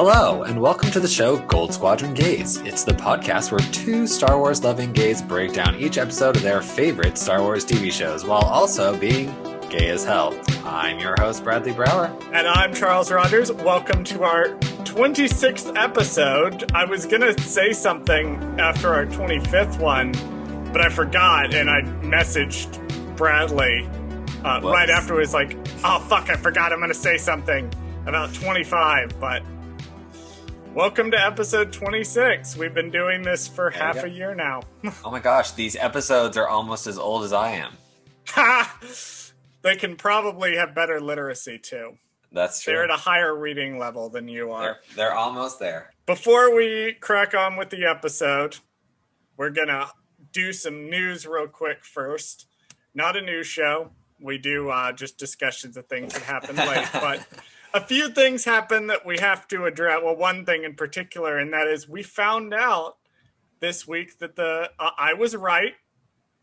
Hello, and welcome to the show Goldsquadrongays. It's the podcast where two Star Wars loving gays break down each episode of their favorite Star Wars TV shows while also being gay as hell. I'm your host, Bradley Brower. And I'm Charles Rogers. Welcome to our 26th episode. I was going to say something after our 25th one, but I forgot, and I messaged Bradley right afterwards, like, oh, fuck, I forgot I'm going to say something about 25, but welcome to episode 26. We've been doing this for half a year now. Oh my gosh, these episodes are almost as old as I am. Ha! They can probably have better literacy, too. That's true. They're at a higher reading level than you are. They're almost there. Before we crack on with the episode, we're going to do some news real quick first. Not a news show. We do just discussions of things that happen late, but a few things happen that we have to address. Well, one thing in particular, and that is we found out this week that I was right,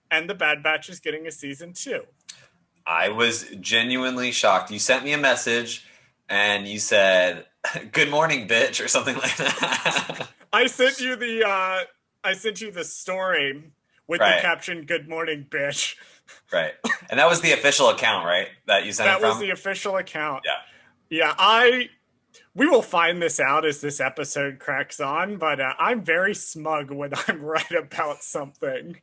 and the Bad Batch is getting a season 2. I was genuinely shocked. You sent me a message, and you said, "Good morning, bitch," or something like that. I sent you the story with the caption, "Good morning, bitch." Right, and that was the official account, right? That you sent it from? That was the official account. Yeah. Yeah, we will find this out as this episode cracks on, but I'm very smug when I'm right about something.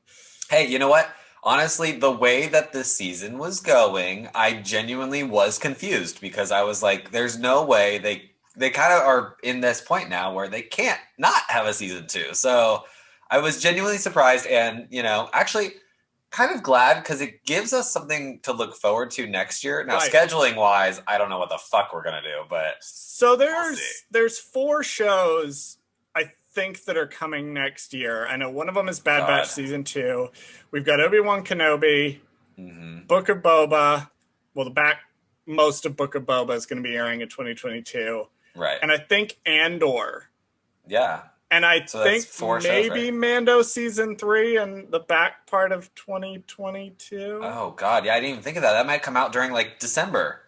Hey, you know what? Honestly, the way that this season was going, I genuinely was confused because I was like, there's no way they kind of are in this point now where they can't not have a season 2. So I was genuinely surprised and, actually kind of glad because it gives us something to look forward to next year. Now, scheduling wise, I don't know what the fuck we're gonna do, but so there's 4 shows I think that are coming next year. I know one of them is Bad Batch season 2. We've got Obi-Wan Kenobi, Book of Boba. Well, most of Book of Boba is going to be airing in 2022, right? And I think Andor. Yeah. And I think maybe Mando season 3 and the back part of 2022. Oh God, yeah, I didn't even think of that. That might come out during like December.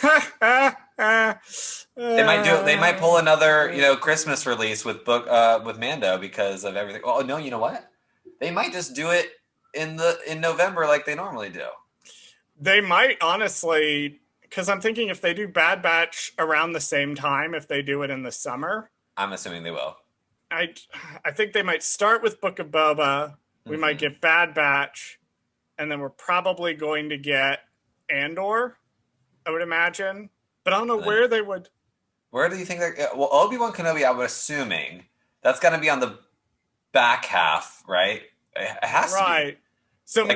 They might do it. They might pull another, Christmas release with Mando because of everything. Oh no, you know what? They might just do it in November like they normally do. They might, honestly, because I'm thinking if they do Bad Batch around the same time, if they do it in the summer, I'm assuming they will. I think they might start with Book of Boba. We might get Bad Batch, and then we're probably going to get Andor, I would imagine. But I don't know where they would. Where do you think that? Well, Obi-Wan Kenobi, I'm assuming that's going to be on the back half, right? It has to be. Right. So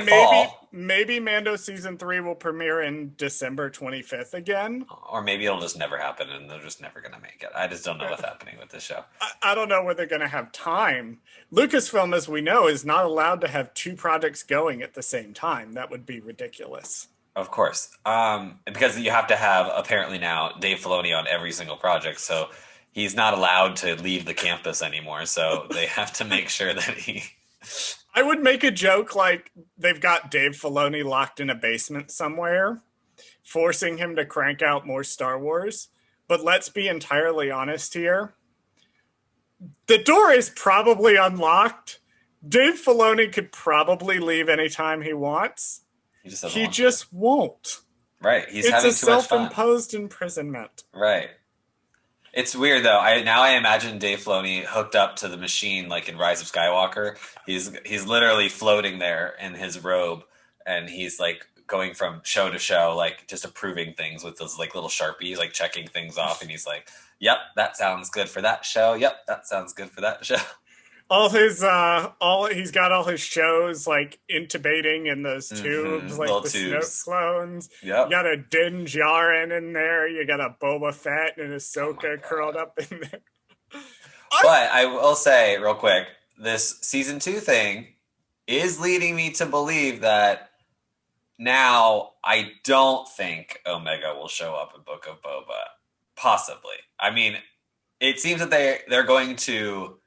maybe Mando season 3 will premiere in December 25th again. Or maybe it'll just never happen and they're just never going to make it. I just don't know what's happening with this show. I don't know where they're going to have time. Lucasfilm, as we know, is not allowed to have 2 projects going at the same time. That would be ridiculous. Of course. Because you have to have, apparently now, Dave Filoni on every single project. So he's not allowed to leave the campus anymore. So they have to make sure that he... I would make a joke like they've got Dave Filoni locked in a basement somewhere, forcing him to crank out more Star Wars. But let's be entirely honest here. The door is probably unlocked. Dave Filoni could probably leave anytime he wants. He just won't. Right. It's a self-imposed imprisonment. Right. It's weird though. I imagine Dave Filoni hooked up to the machine like in Rise of Skywalker. He's literally floating there in his robe, and he's like going from show to show, like just approving things with those like little Sharpies, like checking things off, and he's like, "Yep, that sounds good for that show. Yep, that sounds good for that show." He's got all his shows like intubating in those tubes, like the Snoke clones. Yep. You got a Din Djarin in there. You got a Boba Fett and Ahsoka curled up in there. But I will say real quick, this season 2 thing is leading me to believe that now I don't think Omega will show up in Book of Boba. Possibly. I mean, it seems that they're going to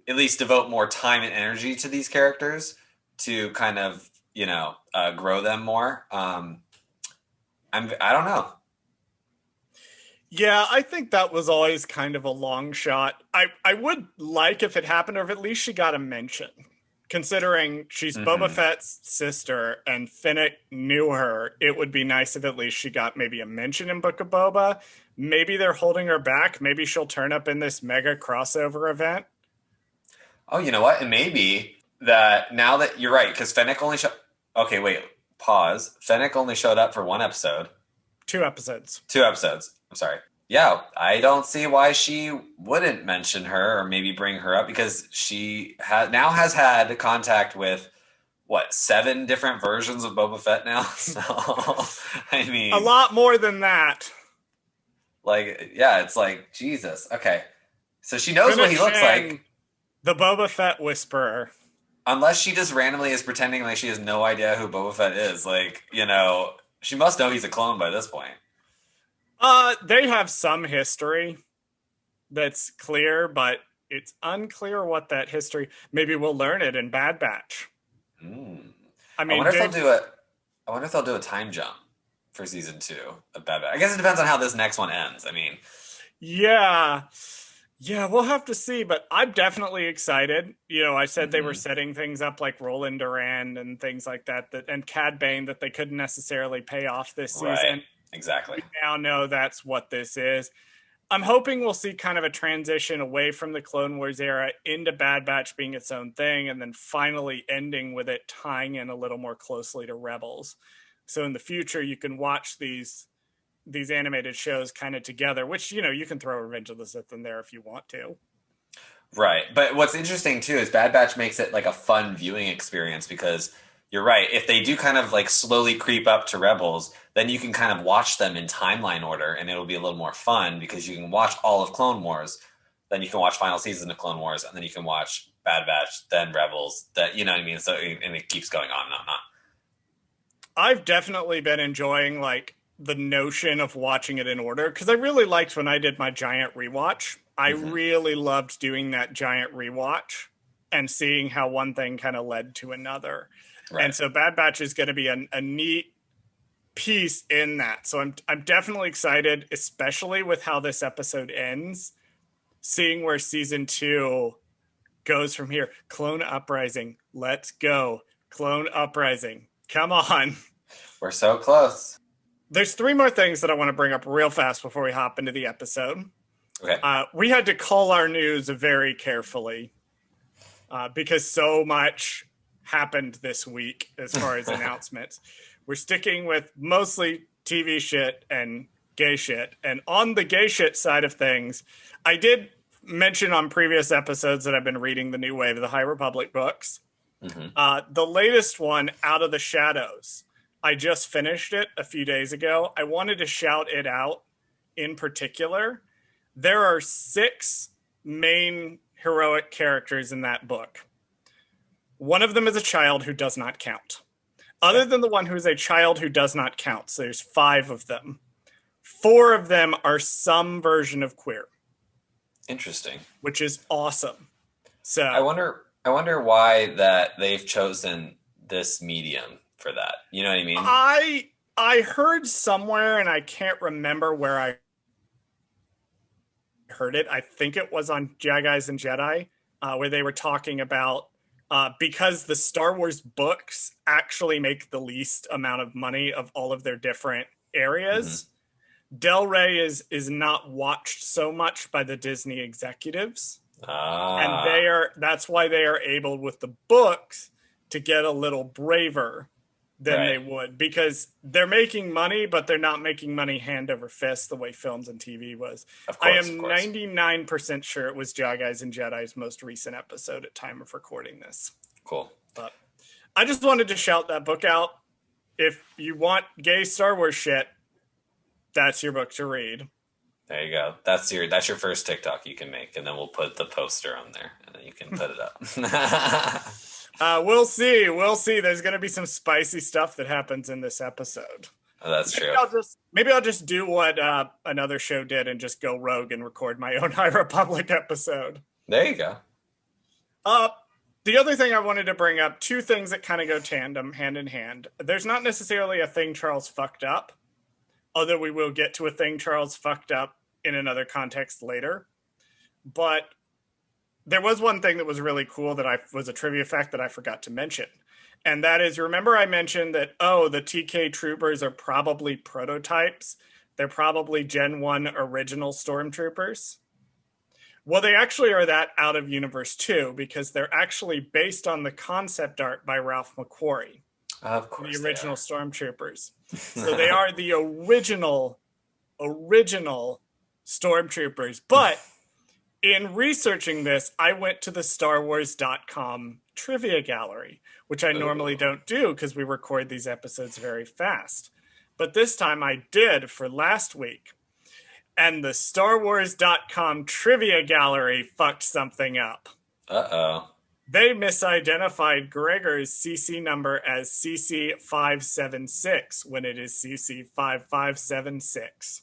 at least devote more time and energy to these characters to kind of, grow them more. I don't know. Yeah, I think that was always kind of a long shot. I would like if it happened, or if at least she got a mention. Considering she's Boba Hmm. Fett's sister and Finnick knew her, it would be nice if at least she got maybe a mention in Book of Boba. Maybe they're holding her back. Maybe she'll turn up in this mega crossover event. Oh, you know what? It may be that now that you're right, because Fennec only showed. Okay, wait. Pause. Fennec only showed up for one episode, 2 episodes. 2 episodes. I'm sorry. Yeah, I don't see why she wouldn't mention her or maybe bring her up because she now has had contact with what 7 different versions of Boba Fett now. So I A mean, lot more than that. like, yeah, it's like Jesus. Okay, so she knows what he Finnick looks Shan, like, the Boba Fett whisperer. unless she just randomly is pretending like she has no idea who Boba Fett is. Like, she must know he's a clone by this point. They have some history that's clear, but it's unclear what that history. Maybe we'll learn it in Bad Batch. Mm. I I mean, wonder if they'll do it. I wonder if they'll do a time jump for season 2 of Bad Batch. I guess it depends on how this next one ends. I mean, yeah, yeah, we'll have to see. But I'm definitely excited. I said they were mhm. setting things up like Roland Duran and things like that, and Cad Bane that they couldn't necessarily pay off this Right, season. exactly. We now know that's what this is. I'm hoping we'll see kind of a transition away from the Clone Wars era into Bad Batch being its own thing, and then finally ending with it tying in a little more closely to Rebels. So in the future, you can watch these animated shows kind of together, which you can throw Revenge of the Sith in there if you want to. Right. But what's interesting too is Bad Batch makes it like a fun viewing experience because you're right. If they do kind of like slowly creep up to Rebels, then you can kind of watch them in timeline order and it'll be a little more fun because you can watch all of Clone Wars, then you can watch final season of Clone Wars, and then you can watch Bad Batch, then Rebels, that you know what I mean? So and it keeps going on and on and on. I've definitely been enjoying like the notion of watching it in order because I really liked when I did my giant rewatch. I Hmm. really loved doing that giant rewatch and seeing how one thing kind of led to another. Right. And so Bad Batch is going to be a neat piece in that. So I'm definitely excited, especially with how this episode ends, seeing where season 2 goes from here. Clone Uprising, let's go. Clone Uprising, come on. We're so close. There's 3 more things that I want to bring up real fast before we hop into the episode. Okay. We had to call our news very carefully because so much happened this week as far as announcements. We're sticking with mostly TV shit and gay shit. And on the gay shit side of things, I did mention on previous episodes that I've been reading the new wave of the High Republic books. The latest one, Out of the Shadows. I just finished it a few days ago. I wanted to shout it out in particular. There are 6 main heroic characters in that book. One of them is a child who does not count. Other than the one who is a child who does not count, so there's 5 of them. 4 of them are some version of queer, Interesting. which is awesome. So I wonder why that they've chosen this medium for that. You know what I mean? I heard somewhere, and I can't remember where I heard it. I think it was on Jaguys and Jedi, where they were talking about because the Star Wars books actually make the least amount of money of all of their different areas. Del Rey is not watched so much by the Disney executives. And that's why they are able with the books to get a little braver than they would, because they're making money, but they're not making money hand over fist the way films and TV was. Of course, I of am course. 99% sure it was Jaguys and Jedi's most recent episode at time of recording this. Cool. But I just wanted to shout that book out. If you want gay Star Wars shit, that's your book to read. There you go. That's your first TikTok you can make, and then we'll put the poster on there, and then you can put it up. We'll see. We'll see. There's going to be some spicy stuff that happens in this episode. Oh, that's true. Maybe I'll just do what another show did and just go rogue and record my own High Republic episode. There you go. The other thing I wanted to bring up, 2 things that kind of go tandem, hand in hand. There's not necessarily a thing Charles fucked up, although we will get to a thing Charles fucked up in another context later. But there was one thing that was really cool that was a trivia fact that I forgot to mention. And that is, remember I mentioned that, the TK troopers are probably prototypes. They're probably Gen 1 original stormtroopers. Well, they actually are that out of Universe 2 because they're actually based on the concept art by Ralph McQuarrie. Of course, the original stormtroopers. So they are the original stormtroopers. But in researching this, I went to the StarWars.com trivia gallery, which I normally don't do because we record these episodes very fast. But this time I did for last week. And the StarWars.com trivia gallery fucked something up. Uh-oh. They misidentified Gregor's CC number as CC576 when it is CC5576.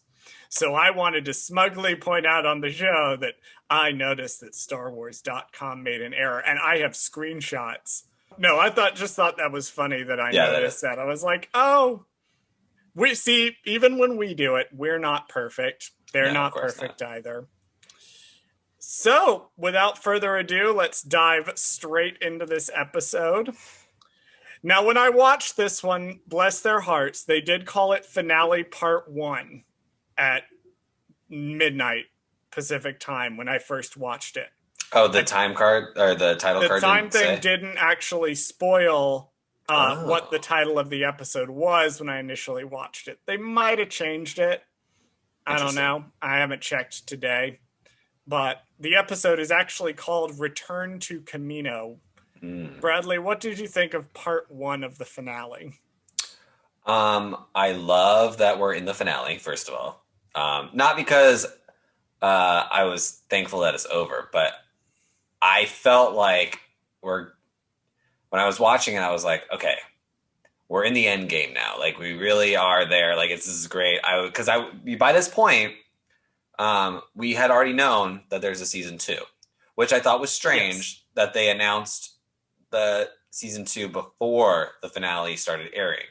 So I wanted to smugly point out on the show that I noticed that StarWars.com made an error, and I have screenshots. No, I just thought that was funny that I noticed that. I was like, we see, even when we do it, we're not perfect. They're not perfect either. So, without further ado, let's dive straight into this episode. Now, when I watched this one, bless their hearts, they did call it Finale Part 1 at midnight Pacific time when I first watched it. Oh, the time card, or the title card? The time thing didn't actually spoil what the title of the episode was when I initially watched it. They might have changed it. I don't know. I haven't checked today. But the episode is actually called Return to Kamino. Bradley, what did you think of part 1 of the finale? I love that we're in the finale, first of all. Not because I was thankful that it's over, but I felt like when I was watching it, I was like, okay, we're in the end game now. Like, we really are there. Like, this is great. Because by this point, we had already known that there's a season 2, which I thought was strange that they announced the season 2 before the finale started airing,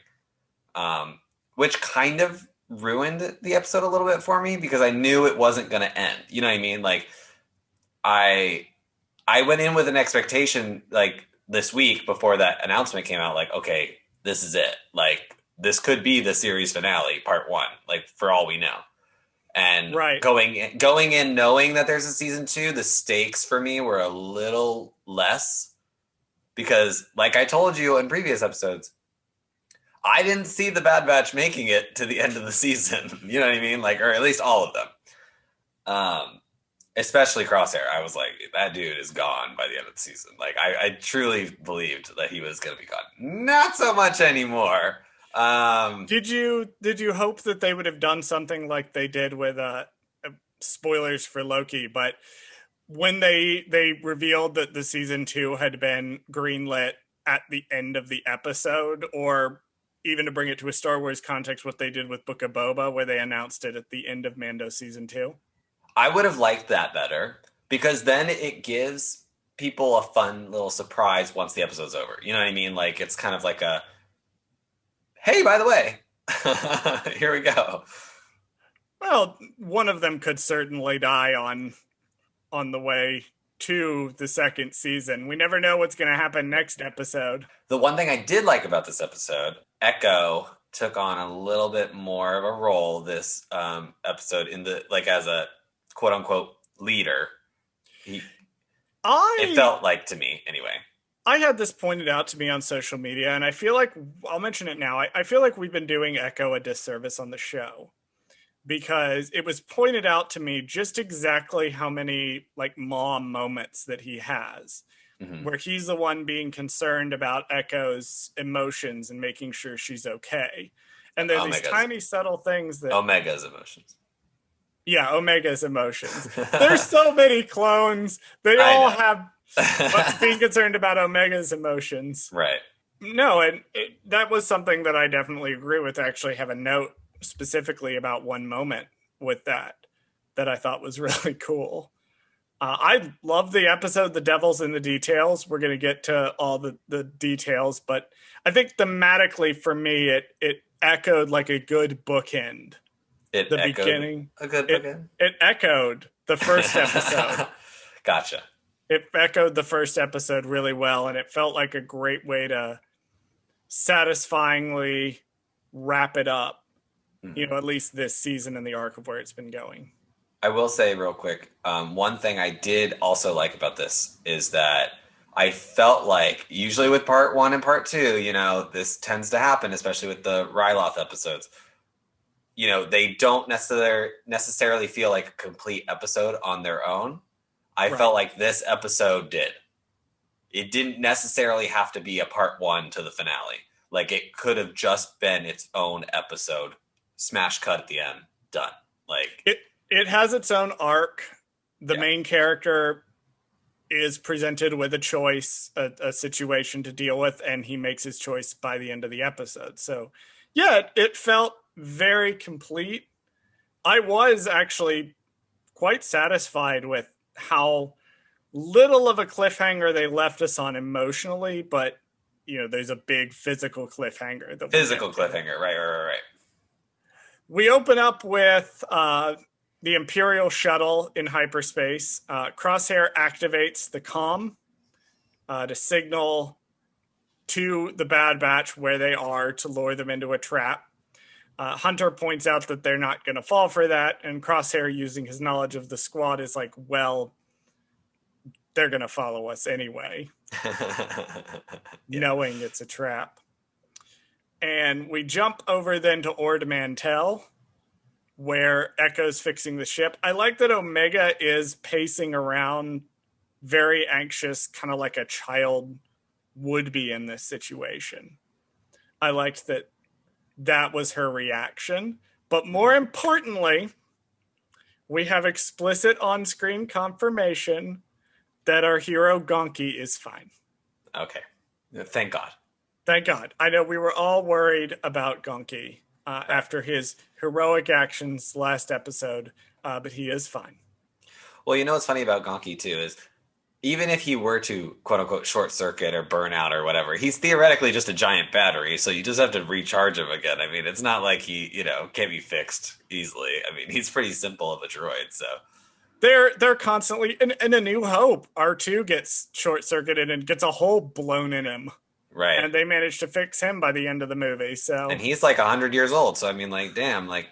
which kind of ruined the episode a little bit for me because I knew it wasn't going to end. You know what I mean? Like, I went in with an expectation, like, this week before that announcement came out, like, okay, this is it. Like, this could be the series finale, part 1, like, for all we know. And going in knowing that there's a season 2, the stakes for me were a little less because, like I told you in previous episodes, I didn't see the Bad Batch making it to the end of the season. You know what I mean? Like, or at least all of them. Especially Crosshair. I was like, that dude is gone by the end of the season. Like, I truly believed that he was going to be gone. Not so much anymore. Did you hope that they would have done something like they did with spoilers for Loki, but when they revealed that the season 2 had been greenlit at the end of the episode, or even to bring it to a Star Wars context, what they did with Book of Boba, where they announced it at the end of Mando season 2? I would have liked that better because then it gives people a fun little surprise once the episode's over. You know what I mean? Like, it's kind of like a, hey, by the way, here we go. Well, one of them could certainly die on the way to the second season. We never know what's going to happen next episode. The one thing I did like about this episode, Echo took on a little bit more of a role this episode as a quote unquote leader. It felt like to me anyway. I had this pointed out to me on social media, and I feel like, I'll mention it now, I feel like we've been doing Echo a disservice on the show because it was pointed out to me just exactly how many, like, mom moments that he has, where he's the one being concerned about Echo's emotions and making sure she's okay. And there's these tiny, subtle things that... Omega's emotions. Yeah, Omega's emotions. There's so many clones. They all have... being concerned about Omega's emotions. Right. No, and that was something that I definitely agree with. I actually have a note specifically about one moment with that I thought was really cool. I love the episode, The Devil's in the Details. We're going to get to all the details, but I think thematically for me, it echoed like a good bookend It the echoed beginning. a good It again. it echoed the first episode. Gotcha. It echoed the first episode really well, and it felt like a great way to satisfyingly wrap it up. At least this season in the arc of where it's been going. I will say real quick, one thing I did also like about this is that I felt like usually with part 1 and part 2, this tends to happen, especially with the Ryloth episodes. They don't necessarily feel like a complete episode on their own. I felt like this episode did. It didn't necessarily have to be a part 1 to the finale. Like, it could have just been its own episode. Smash cut at the end. Done. Like, it has its own arc. The main character is presented with a choice, a situation to deal with, and he makes his choice by the end of the episode. So, yeah, it felt very complete. I was actually quite satisfied with how little of a cliffhanger they left us on emotionally, but there's a big physical cliffhanger. Right. We open up with the Imperial shuttle in hyperspace. Crosshair activates the comm to signal to the Bad Batch where they are to lure them into a trap. Hunter points out that they're not going to fall for that, and Crosshair, using his knowledge of the squad, is like, well, they're going to follow us anyway, knowing it's a trap. And we jump over then to Ord Mantell, where Echo's fixing the ship. I like that Omega is pacing around very anxious, kind of like a child would be in this situation. I liked that was her reaction. But more importantly, we have explicit on-screen confirmation that our hero Gonki is fine. Okay. Thank God. Thank God. I know we were all worried about Gonki after his heroic actions last episode, but he is fine. Well, what's funny about Gonki, too, is even if he were to, quote-unquote, short-circuit or burn out or whatever, he's theoretically just a giant battery, so you just have to recharge him again. I mean, it's not like he, can't be fixed easily. I mean, he's pretty simple of a droid, so... They're constantly... In A New Hope, R2 gets short-circuited and gets a hole blown in him. Right. And they managed to fix him by the end of the movie, so... And he's like 100 years old, so I mean, like, damn, like...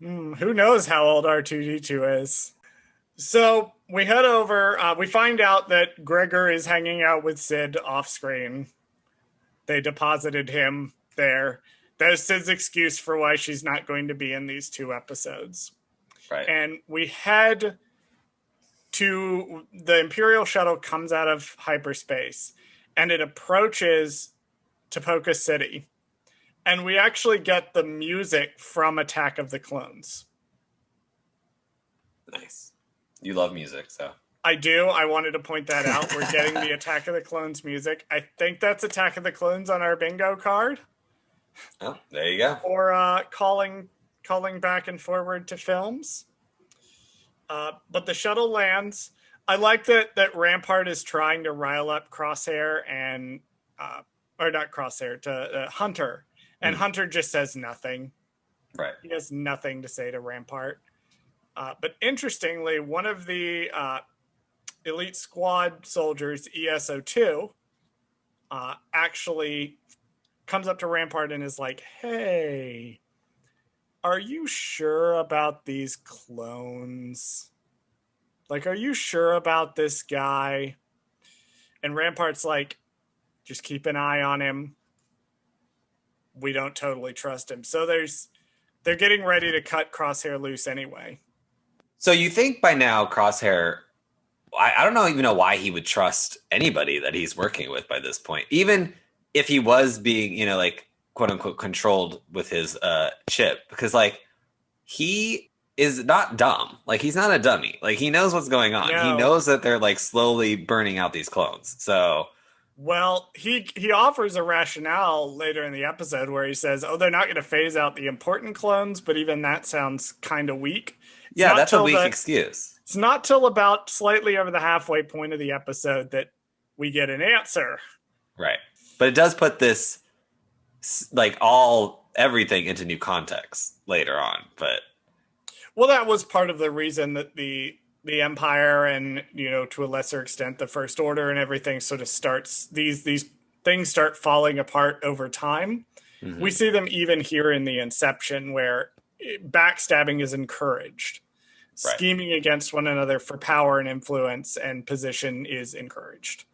Who knows how old R2-D2 is. So we head over. We find out that Gregor is hanging out with Sid off screen. They deposited him there. That is Sid's excuse for why she's not going to be in these 2 episodes. Right. And we head to the Imperial shuttle comes out of hyperspace and it approaches Tapoka City. And we actually get the music from Attack of the Clones. Nice. You love music, so. I do. I wanted to point that out. We're getting the Attack of the Clones music. I think that's Attack of the Clones on our bingo card. Oh, there you go. Or calling back and forward to films. But the shuttle lands. I like that Rampart is trying to rile up Crosshair and... or not Crosshair, to Hunter. And Hunter just says nothing. Right. He has nothing to say to Rampart. But interestingly, one of the elite squad soldiers, ESO2, actually comes up to Rampart and is like, hey, are you sure about these clones? Like, are you sure about this guy? And Rampart's like, just keep an eye on him. We don't totally trust him. So they're getting ready to cut Crosshair loose anyway. So you think by now Crosshair, I don't even know why he would trust anybody that he's working with by this point. Even if he was being, like, quote unquote, controlled with his chip. Because, like, he is not dumb. Like, he's not a dummy. Like, he knows what's going on. No. He knows that they're, like, slowly burning out these clones. So... Well, he offers a rationale later in the episode where he says, they're not going to phase out the important clones, but even that sounds kind of weak. Yeah, that's a weak excuse. It's not till about slightly over the halfway point of the episode that we get an answer. Right. But it does put this, like, all everything into new context later on. But Well, that was part of the reason that the Empire and, to a lesser extent the First Order and everything sort of starts, these things start falling apart over time. We see them even here in the Inception, where backstabbing is encouraged. right. Scheming against one another for power and influence and position is encouraged.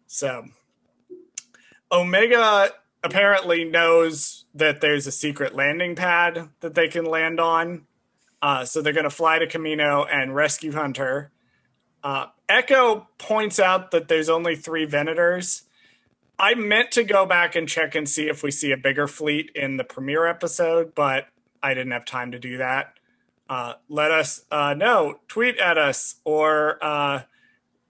So Omega apparently knows that there's a secret landing pad that they can land on. So they're going to fly to Kamino and rescue Hunter. Echo points out that there's only 3 Venators. I meant to go back and check and see if we see a bigger fleet in the premiere episode, but I didn't have time to do that. Let us know. Tweet at us or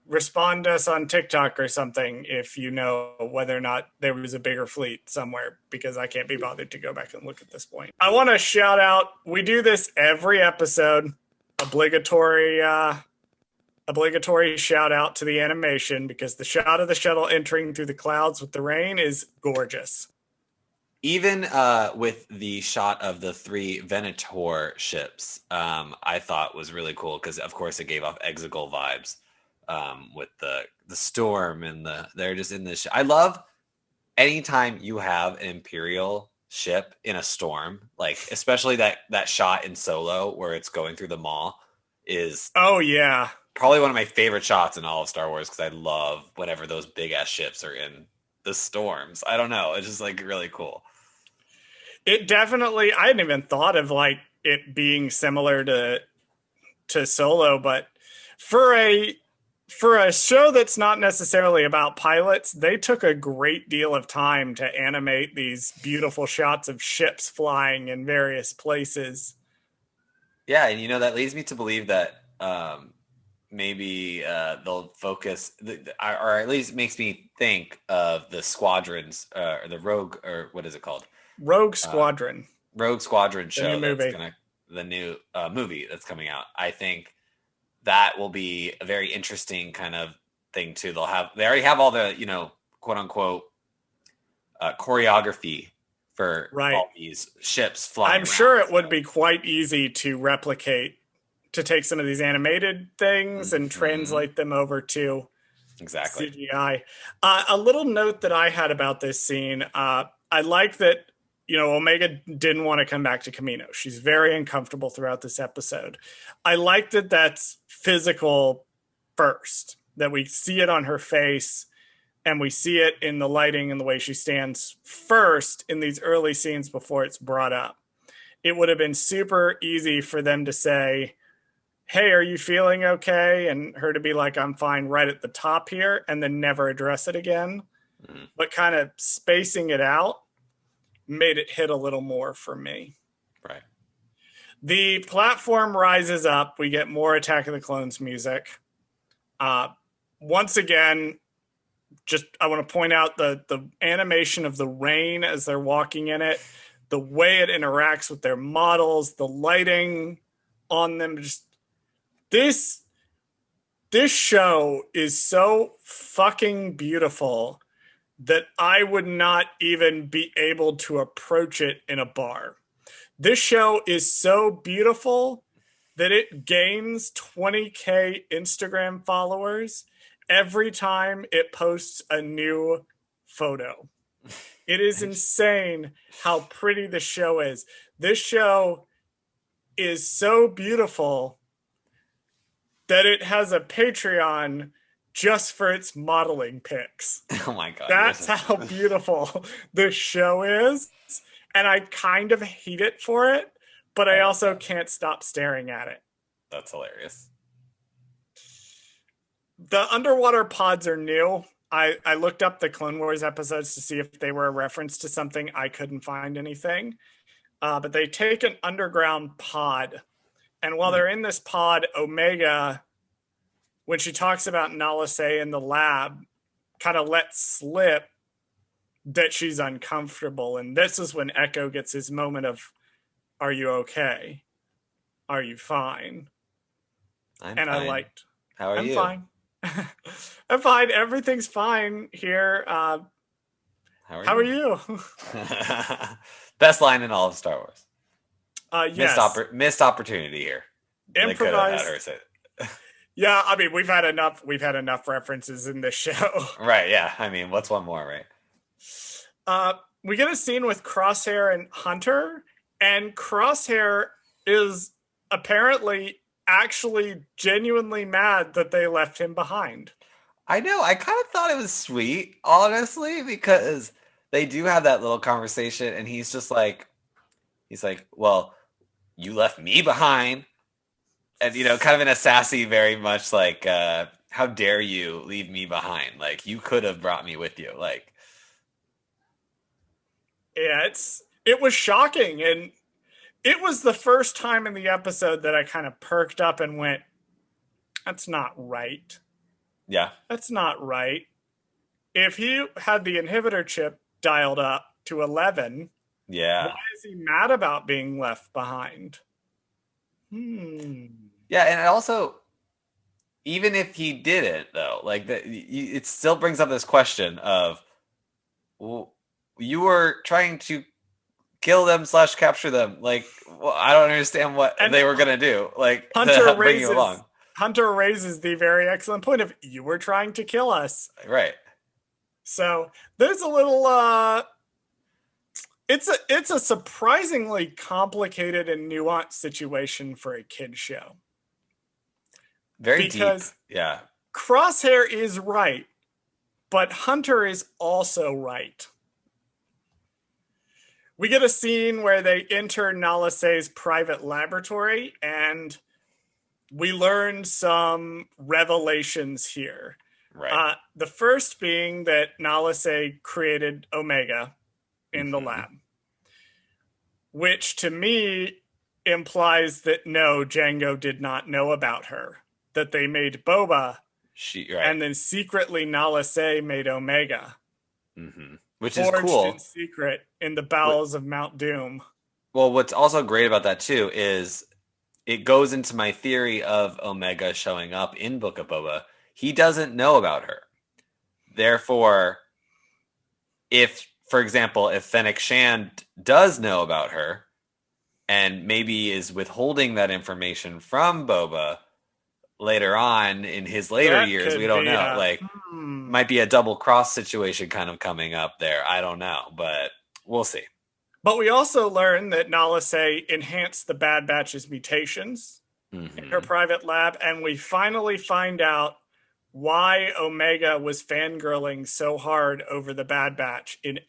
respond to us on TikTok or something if you know whether or not there was a bigger fleet somewhere, because I can't be bothered to go back and look at this point. I want to shout out, we do this every episode, obligatory shout out to the animation, because the shot of the shuttle entering through the clouds with the rain is gorgeous. Even with the shot of the 3 Venator ships, I thought was really cool because, of course, it gave off Exegol vibes with the storm and they're just in this. I love anytime you have an Imperial ship in a storm, like especially that shot in Solo where it's going through the mall is. Oh yeah. Probably one of my favorite shots in all of Star Wars, because I love whenever those big ass ships are in the storms. I don't know. It's just like really cool. It definitely, I hadn't even thought of like it being similar to Solo, but for a show that's not necessarily about pilots, they took a great deal of time to animate these beautiful shots of ships flying in various places. Yeah, and that leads me to believe that maybe they'll focus, or at least makes me think of the squadrons, or the Rogue, or what is it called? Rogue Squadron. Rogue Squadron show. The new movie that's coming out. I think that will be a very interesting kind of thing too. They already have all the, quote unquote, choreography for all these ships flying. I'm sure it would be quite easy to replicate, to take some of these animated things and translate them over to CGI. A little note that I had about this scene, I like that, Omega didn't want to come back to Kamino. She's very uncomfortable throughout this episode. I like that that's physical first, that we see it on her face and we see it in the lighting and the way she stands first in these early scenes before it's brought up. It would have been super easy for them to say, hey, are you feeling okay? And her to be like, I'm fine, right at the top here, and then never address it again. But kind of spacing it out made it hit a little more for me. Right. The platform rises up. We get more Attack of the Clones music. Once again, I want to point out the animation of the rain as they're walking in it, the way it interacts with their models, the lighting on them. Just this show is so fucking beautiful that I would not even be able to approach it in a bar. This show is so beautiful that it gains 20K Instagram followers every time it posts a new photo. It is insane how pretty the show is. This show is so beautiful that it has a Patreon just for its modeling pics. Oh my God. That's how beautiful this show is. And I kind of hate it for it, but I also can't stop staring at it. That's hilarious. The underwater pods are new. I looked up the Clone Wars episodes to see if they were a reference to something. I couldn't find anything. But they take an underground pod. And while they're in this pod, Omega, when she talks about Nala Se in the lab, kind of lets slip that she's uncomfortable. And this is when Echo gets his moment of, are you okay? Are you fine? I'm fine. I liked. How are you? I'm fine. I'm fine. Everything's fine here. How are you? Best line in all of Star Wars. Yes. Missed opportunity here. They could have had Improvised. her say it. Yeah, I mean, we've had enough references in this show. Right, yeah. I mean, what's one more, right? We get a scene with Crosshair and Hunter, and Crosshair is apparently actually genuinely mad that they left him behind. I know. I kind of thought it was sweet, honestly, because they do have that little conversation, and he's like, well, you left me behind, and kind of in a sassy, very much like, how dare you leave me behind? Like you could have brought me with you. Like, Yeah, it was shocking, and it was the first time in the episode that I kind of perked up and went, "That's not right. yeah, That's not right." If he had the inhibitor chip dialed up to 11, yeah, why is he mad about being left behind? yeah, and it also, even if he didn't, though, like it still brings up this question of, well, you were trying to kill them / capture them. Like, well, I don't understand what And they were gonna do. Like, Hunter to bring you raises along, Hunter raises the very excellent point of you were trying to kill us. right? So there's a little it's a surprisingly complicated and nuanced situation for a kid show. Very Because deep. Yeah. Crosshair is right, but Hunter is also right. We get a scene where they enter Nalase's private laboratory, and we learn some revelations here. Right. The first being that Nalase created Omega in the lab, which to me implies that no, Django did not know about her, that they made Boba, and then secretly Nalase made Omega. Which is Forged cool. in secret in the bowels of Mount Doom. Well, what's also great about that too is it goes into my theory of Omega showing up in Book of Boba. He doesn't know about her. Therefore, if, for example, if Fennec Shand does know about her and maybe is withholding that information from Boba later on in his later years, we don't know. Like, might be a double cross situation kind of coming up there. I don't know, but we'll see. But we also learn that Nalase enhanced the Bad Batch's mutations in her private lab, and we finally find out why Omega was fangirling so hard over the Bad Batch in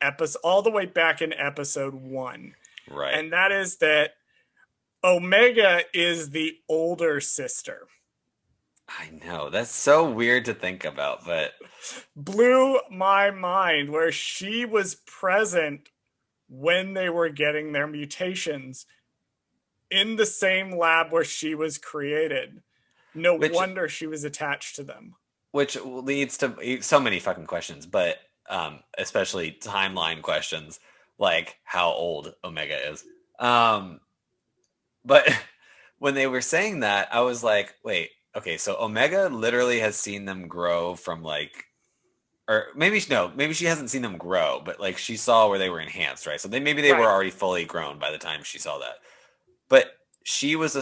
all the way back in episode 1. Right. And that is that Omega is the older sister. I know. That's so weird to think about, but blew my mind where she was present when they were getting their mutations in the same lab where she was created. No wonder she was attached to them. Which leads to so many fucking questions, but especially timeline questions, like how old Omega is. But when they were saying that, I was like, wait, okay, so Omega literally has seen them grow from like, or maybe she hasn't seen them grow, but like she saw where they were enhanced, right? So maybe they were already fully grown by the time she saw that. But she was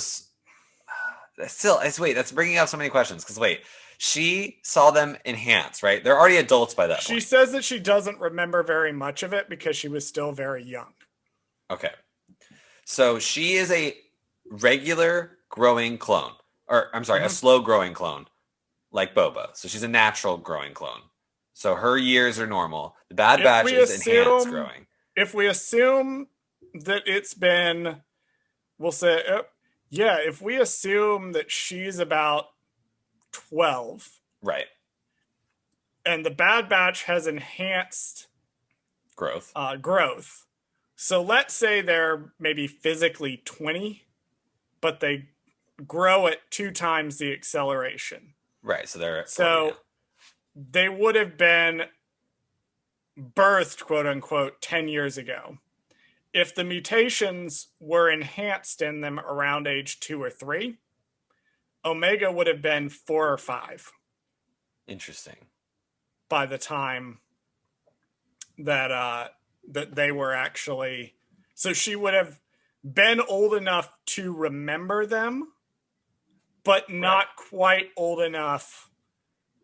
that's bringing up so many questions, because she saw them enhance, right? They're already adults by that point. She says that she doesn't remember very much of it because she was still very young. Okay. So she is a regular growing clone. Or, I'm sorry, a slow growing clone, like Boba. So she's a natural growing clone. So her years are normal. The Bad Batch is enhanced growing. If we assume that it's been, we'll say, if we assume that she's about 12. Right. And the Bad Batch has enhanced growth. So let's say they're maybe physically 20, but they grow at 2 times the acceleration. Right, so they're at 40 now. They would have been birthed, quote unquote, 10 years ago. If the mutations were enhanced in them around age 2 or 3, Omega would have been 4 or 5. Interesting. By the time that that they were actually So she would have been old enough to remember them, but Right. not quite old enough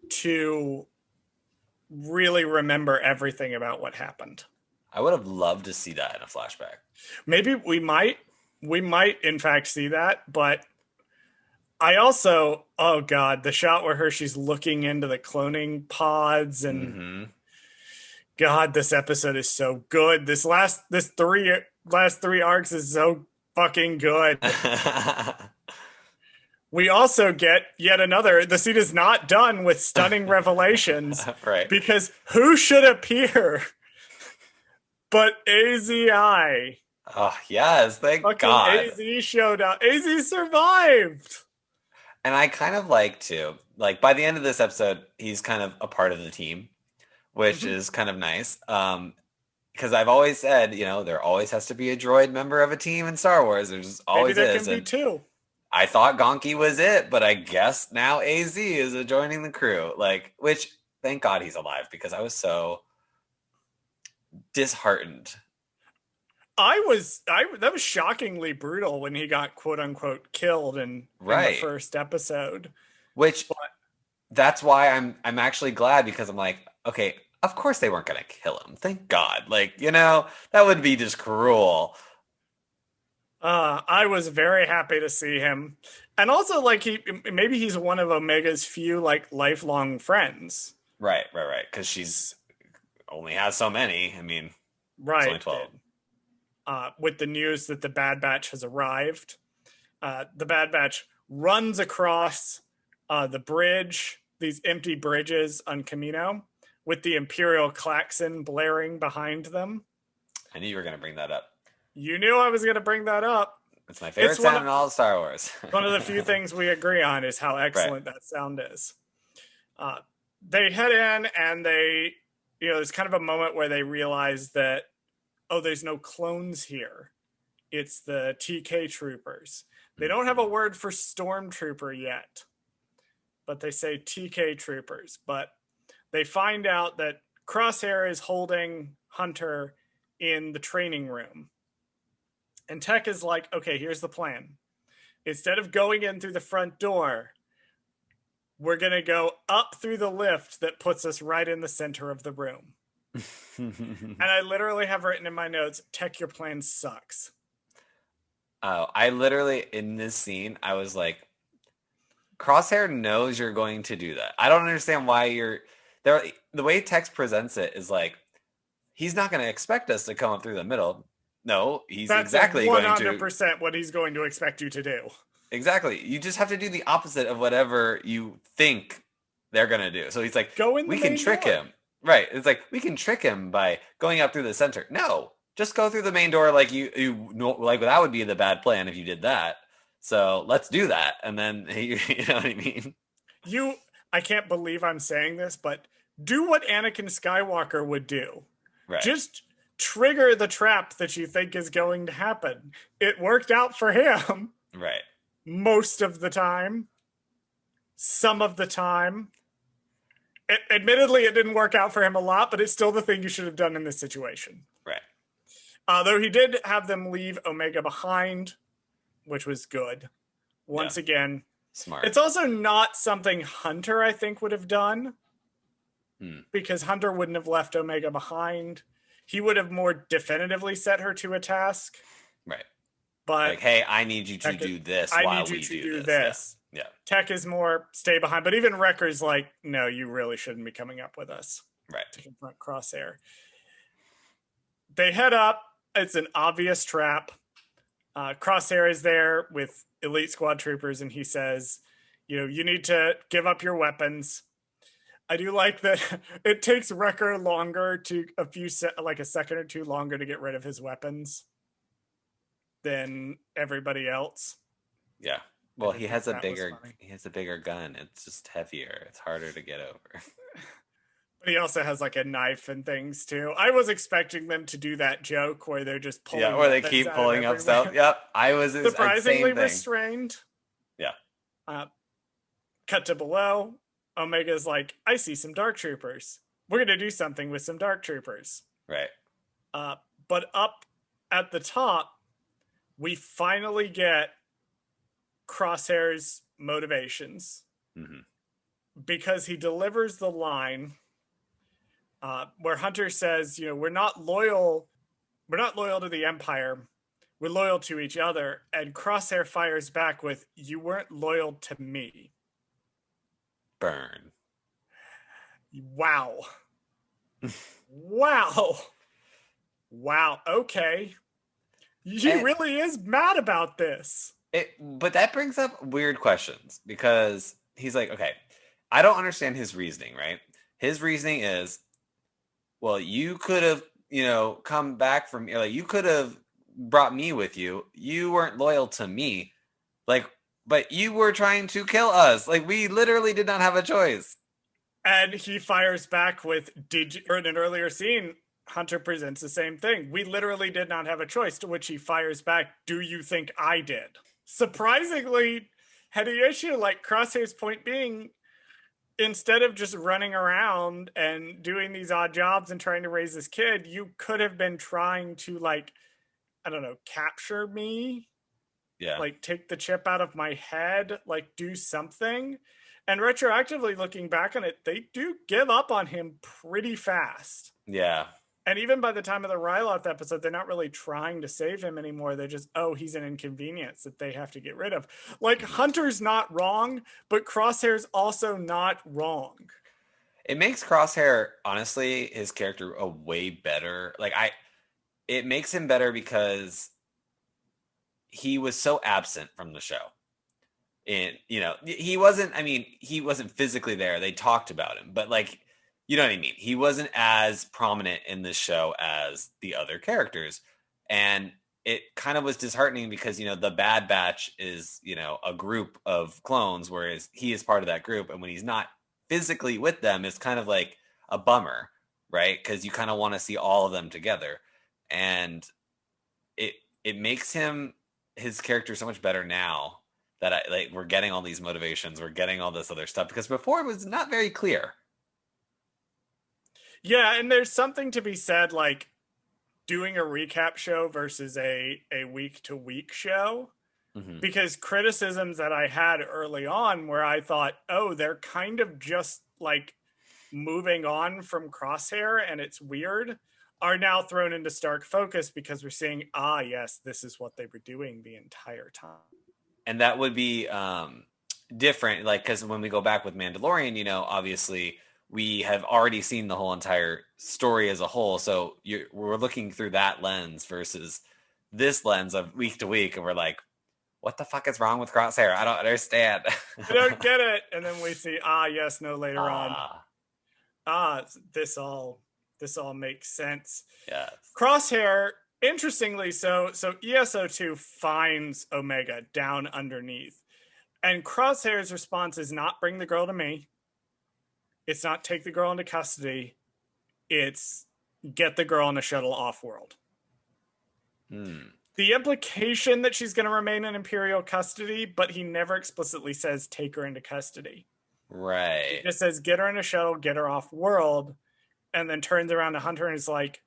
to really remember everything about what happened. I would have loved to see that in a flashback. Maybe we might in fact see that, but I also, oh god, the shot where she's looking into the cloning pods, and Mm-hmm. god, this episode is so good. This last three arcs is so fucking good. We also get yet another. The scene is not done with stunning revelations, Right. because who should appear but AZI? Oh, yes. Thank Fucking God. AZ showed up. AZ survived. And I kind of like to, like, by the end of this episode, he's kind of a part of the team, which Mhm. is kind of nice. Because I've always said, there always has to be a droid member of a team in Star Wars. There's Maybe always there is. can be And two. I thought Gonki was it, but I guess now AZ is joining the crew. Which, thank God he's alive, because I was so disheartened. That was shockingly brutal when he got quote unquote killed in the Right. first episode. Which, But that's why I'm actually glad, because I'm like, okay, of course they weren't going to kill him. Thank God. That would be just cruel. I was very happy to see him. And also like maybe he's one of Omega's few like lifelong friends. Right. Because she's only has so many. I mean, it's only Right. 12. With the news that the Bad Batch has arrived. The Bad Batch runs across the bridge, these empty bridges on Kamino, with the Imperial klaxon blaring behind them. I knew you were going to bring that up. You knew I was going to bring that up. It's my favorite It's one sound of, in all of Star Wars. one of the few things we agree on is how excellent that sound is. They head in and there's kind of a moment where they realize that, oh, there's no clones here. It's the TK troopers. They don't have a word for stormtrooper yet, but they say TK troopers. But they find out that Crosshair is holding Hunter in the training room. And Tech is like, okay, here's the plan. Instead of going in through the front door, we're going to go up through the lift that puts us right in the center of the room. And I literally have written in my notes, Tech, your plan sucks. Oh, I literally, in this scene, I was like, Crosshair knows you're going to do that. I don't understand why you're there. The way Tex presents it is like, he's not going to expect us to come up through the middle. No, he's That's exactly 100% what he's going to expect you to do. Exactly. You just have to do the opposite of whatever you think they're going to do. So he's like, we can trick him. Right. It's like, we can trick him by going up through the center. No, just go through the main door. Like that would be the bad plan if you did that. So let's do that. And then, you know what I mean? I can't believe I'm saying this, but do what Anakin Skywalker would do. Right. Just trigger the trap that you think is going to happen. It worked out for him. Right. Most of the time. Some of the time. Admittedly, it didn't work out for him a lot, but it's still the thing you should have done in this situation. Right. Though he did have them leave Omega behind, which was good. Once again. Smart. It's also not something Hunter, I think, would have done. Because Hunter wouldn't have left Omega behind. He would have more definitively set her to a task. Right. But like, hey, I need you to do this while we do this. Yeah. Tech is more stay behind. But even Wrecker's like, no, you really shouldn't be coming up with us. Right. To confront Crosshair. They head up. It's an obvious trap. Crosshair is there with elite squad troopers, and he says, you need to give up your weapons. I do like that it takes Wrecker longer like a second or two longer to get rid of his weapons than everybody else. Yeah. Well, he has a bigger gun. It's just heavier. It's harder to get over. But he also has like a knife and things too. I was expecting them to do that joke where they're just pulling. Yeah, where they keep pulling up stuff. Yep. I was surprisingly restrained. Yeah. Cut to below. Omega's like, I see some dark troopers. We're going to do something with some dark troopers. Right. But up at the top, we finally get Crosshair's motivations because he delivers the line where Hunter says, we're not loyal to the Empire, we're loyal to each other. And Crosshair fires back with, you weren't loyal to me. Burn. Wow. Wow. Okay. He really is mad about this. But that brings up weird questions because he's like, okay, I don't understand his reasoning, right? His reasoning is, well, you could have, come back from, like, you could have brought me with you. You weren't loyal to me. Like, but you were trying to kill us. Like, we literally did not have a choice. And he fires back with, in an earlier scene, Hunter presents the same thing. We literally did not have a choice, to which he fires back, do you think I did? Surprisingly, heady issue, like Crosshair's point being, instead of just running around and doing these odd jobs and trying to raise this kid, you could have been trying to, like, I don't know, capture me? Yeah. Like, take the chip out of my head? Like, do something? And retroactively looking back on it, they do give up on him pretty fast. Yeah. And even by the time of the Ryloth episode, they're not really trying to save him anymore. They're just, he's an inconvenience that they have to get rid of. Like, Hunter's not wrong, but Crosshair's also not wrong. It makes Crosshair, honestly, his character a way better. Like, it makes him better because he was so absent from the show. And, he wasn't physically there. They talked about him, but, like, you know what I mean? He wasn't as prominent in this show as the other characters. And it kind of was disheartening because, the Bad Batch is, a group of clones, whereas he is part of that group. And when he's not physically with them, it's kind of like a bummer, right? Because you kind of want to see all of them together. And it makes his character so much better now that we're getting all these motivations, we're getting all this other stuff, because before it was not very clear. Yeah, and there's something to be said, like, doing a recap show versus a week-to-week show. Mm-hmm. Because criticisms that I had early on where I thought, they're kind of just, like, moving on from Crosshair, and it's weird, are now thrown into stark focus because we're seeing, yes, this is what they were doing the entire time. And that would be different, like, because when we go back with Mandalorian, obviously we have already seen the whole entire story as a whole. So we're looking through that lens versus this lens of week to week. And we're like, what the fuck is wrong with Crosshair? I don't understand. I don't get it. And then we see, yes, no, later on. This all makes sense. Yes. Crosshair, interestingly, so ESO2 finds Omega down underneath. And Crosshair's response is not bring the girl to me. It's not take the girl into custody. It's get the girl in a shuttle off-world. The implication that she's going to remain in Imperial custody, but he never explicitly says take her into custody. Right. He just says get her in a shuttle, get her off-world, and then turns around to Hunter and is like,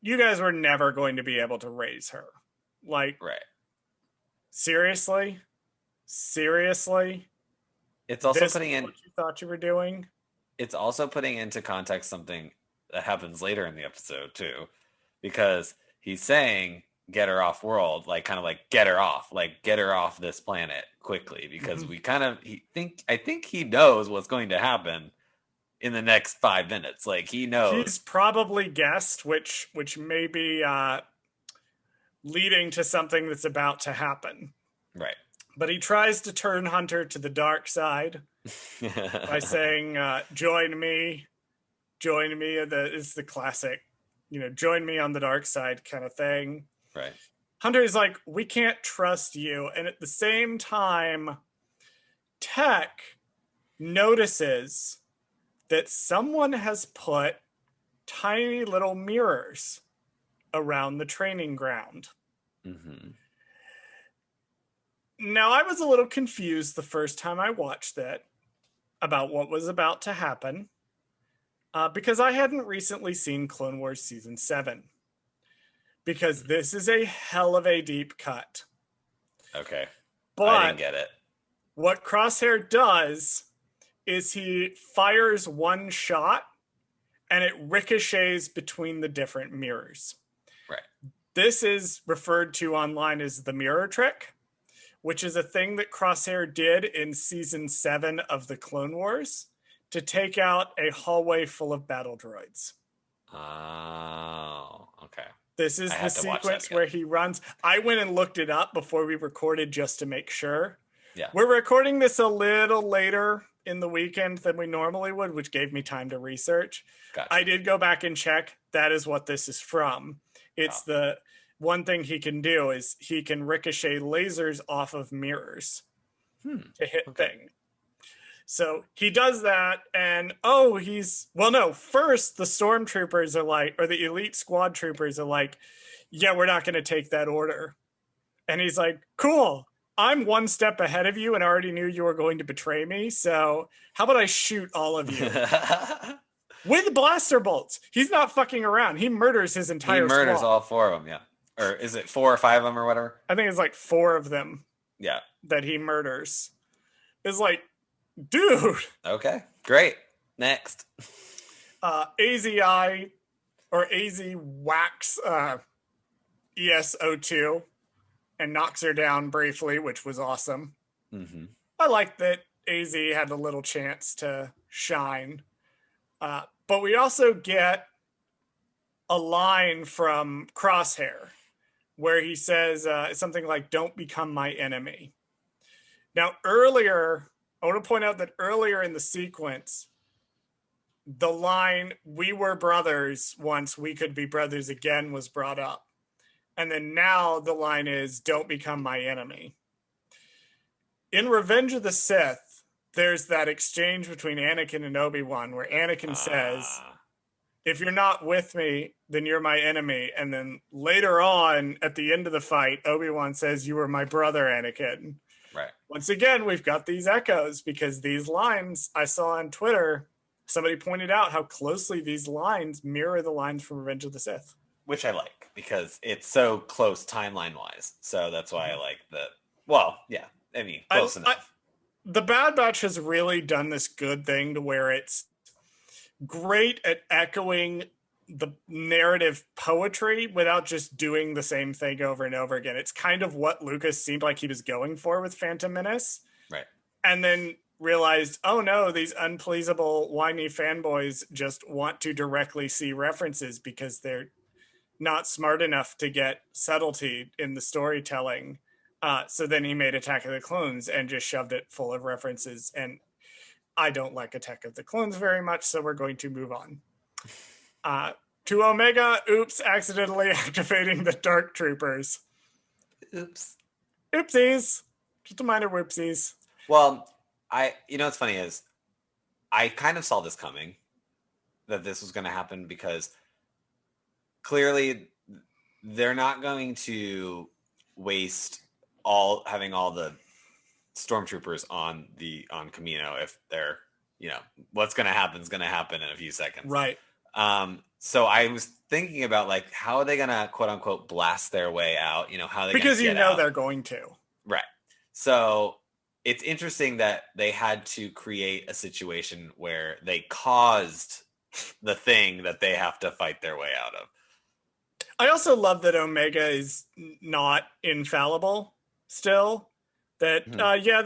you guys were never going to be able to raise her. Like, right. Seriously? It's also putting in what you thought you were doing. It's also putting into context something that happens later in the episode too, because he's saying get her off world, like kind of like get her off this planet quickly, because I think he knows what's going to happen in the next 5 minutes. Like, he knows. He's probably guessed, which may be leading to something that's about to happen. Right. But he tries to turn Hunter to the dark side by saying, join me. It's the classic, join me on the dark side kind of thing. Right. Hunter is like, we can't trust you. And at the same time, Tech notices that someone has put tiny little mirrors around the training ground. Mm-hmm. Now, I was a little confused the first time I watched it about what was about to happen, because I hadn't recently seen Clone Wars Season 7. because this is a hell of a deep cut. Okay. But I didn't get it. what Crosshair does is he fires one shot and it ricochets between the different mirrors. Right. This is referred to online as the mirror trick, which is a thing that Crosshair did in season 7 of the Clone Wars to take out a hallway full of battle droids. Oh, okay. This is the sequence where he runs. I went and looked it up before we recorded just to make sure. Yeah. We're recording this a little later in the weekend than we normally would, which gave me time to research. Gotcha. I did go back and check. That is what this is from. It's the one thing he can do is he can ricochet lasers off of mirrors to hit things. So he does that, and first the stormtroopers are like, or the elite squad troopers are like, yeah, we're not going to take that order. And he's like, cool, I'm one step ahead of you and already knew you were going to betray me, so how about I shoot all of you? With blaster bolts. He's not fucking around. He murders his entire squad. He murders all 4 of them, yeah. Or is it 4 or 5 of them or whatever? I think it's like 4 of them. Yeah. That he murders. It's like, dude. Okay, great. Next. AZI or AZ whacks ES02 and knocks her down briefly, which was awesome. Mm-hmm. I like that AZ had a little chance to shine. But we also get a line from Crosshair where he says something like, don't become my enemy. Now, earlier, I want to point out that earlier in the sequence, the line, we were brothers once, we could be brothers again, was brought up. And then now the line is, don't become my enemy. In Revenge of the Sith, there's that exchange between Anakin and Obi-Wan where Anakin says, if you're not with me, then you're my enemy. And then later on, at the end of the fight, Obi-Wan says, you were my brother, Anakin. Right. Once again, we've got these echoes because these lines I saw on Twitter, somebody pointed out how closely these lines mirror the lines from Revenge of the Sith. Which I like because it's so close timeline-wise. So that's why I like close enough. The Bad Batch has really done this good thing to where it's great at echoing the narrative poetry without just doing the same thing over and over again. It's kind of what Lucas seemed like he was going for with Phantom Menace. Right. And then realized, oh no, these unpleasable, whiny fanboys just want to directly see references because they're not smart enough to get subtlety in the storytelling. So then he made Attack of the Clones and just shoved it full of references. And I don't like Attack of the Clones very much, so we're going to move on. To Omega, oops, accidentally activating the Dark Troopers. Oops. Oopsies. Just a minor whoopsies. Well, what's funny is I kind of saw this coming, that this was going to happen, because clearly they're not going to waste having all the stormtroopers on Kamino if they're, what's going to happen is going to happen in a few seconds. Right. So I was thinking about how are they going to quote unquote blast their way out? How are they because gonna get out? They're going to. Right. So it's interesting that they had to create a situation where they caused the thing that they have to fight their way out of. I also love that Omega is not infallible still. That,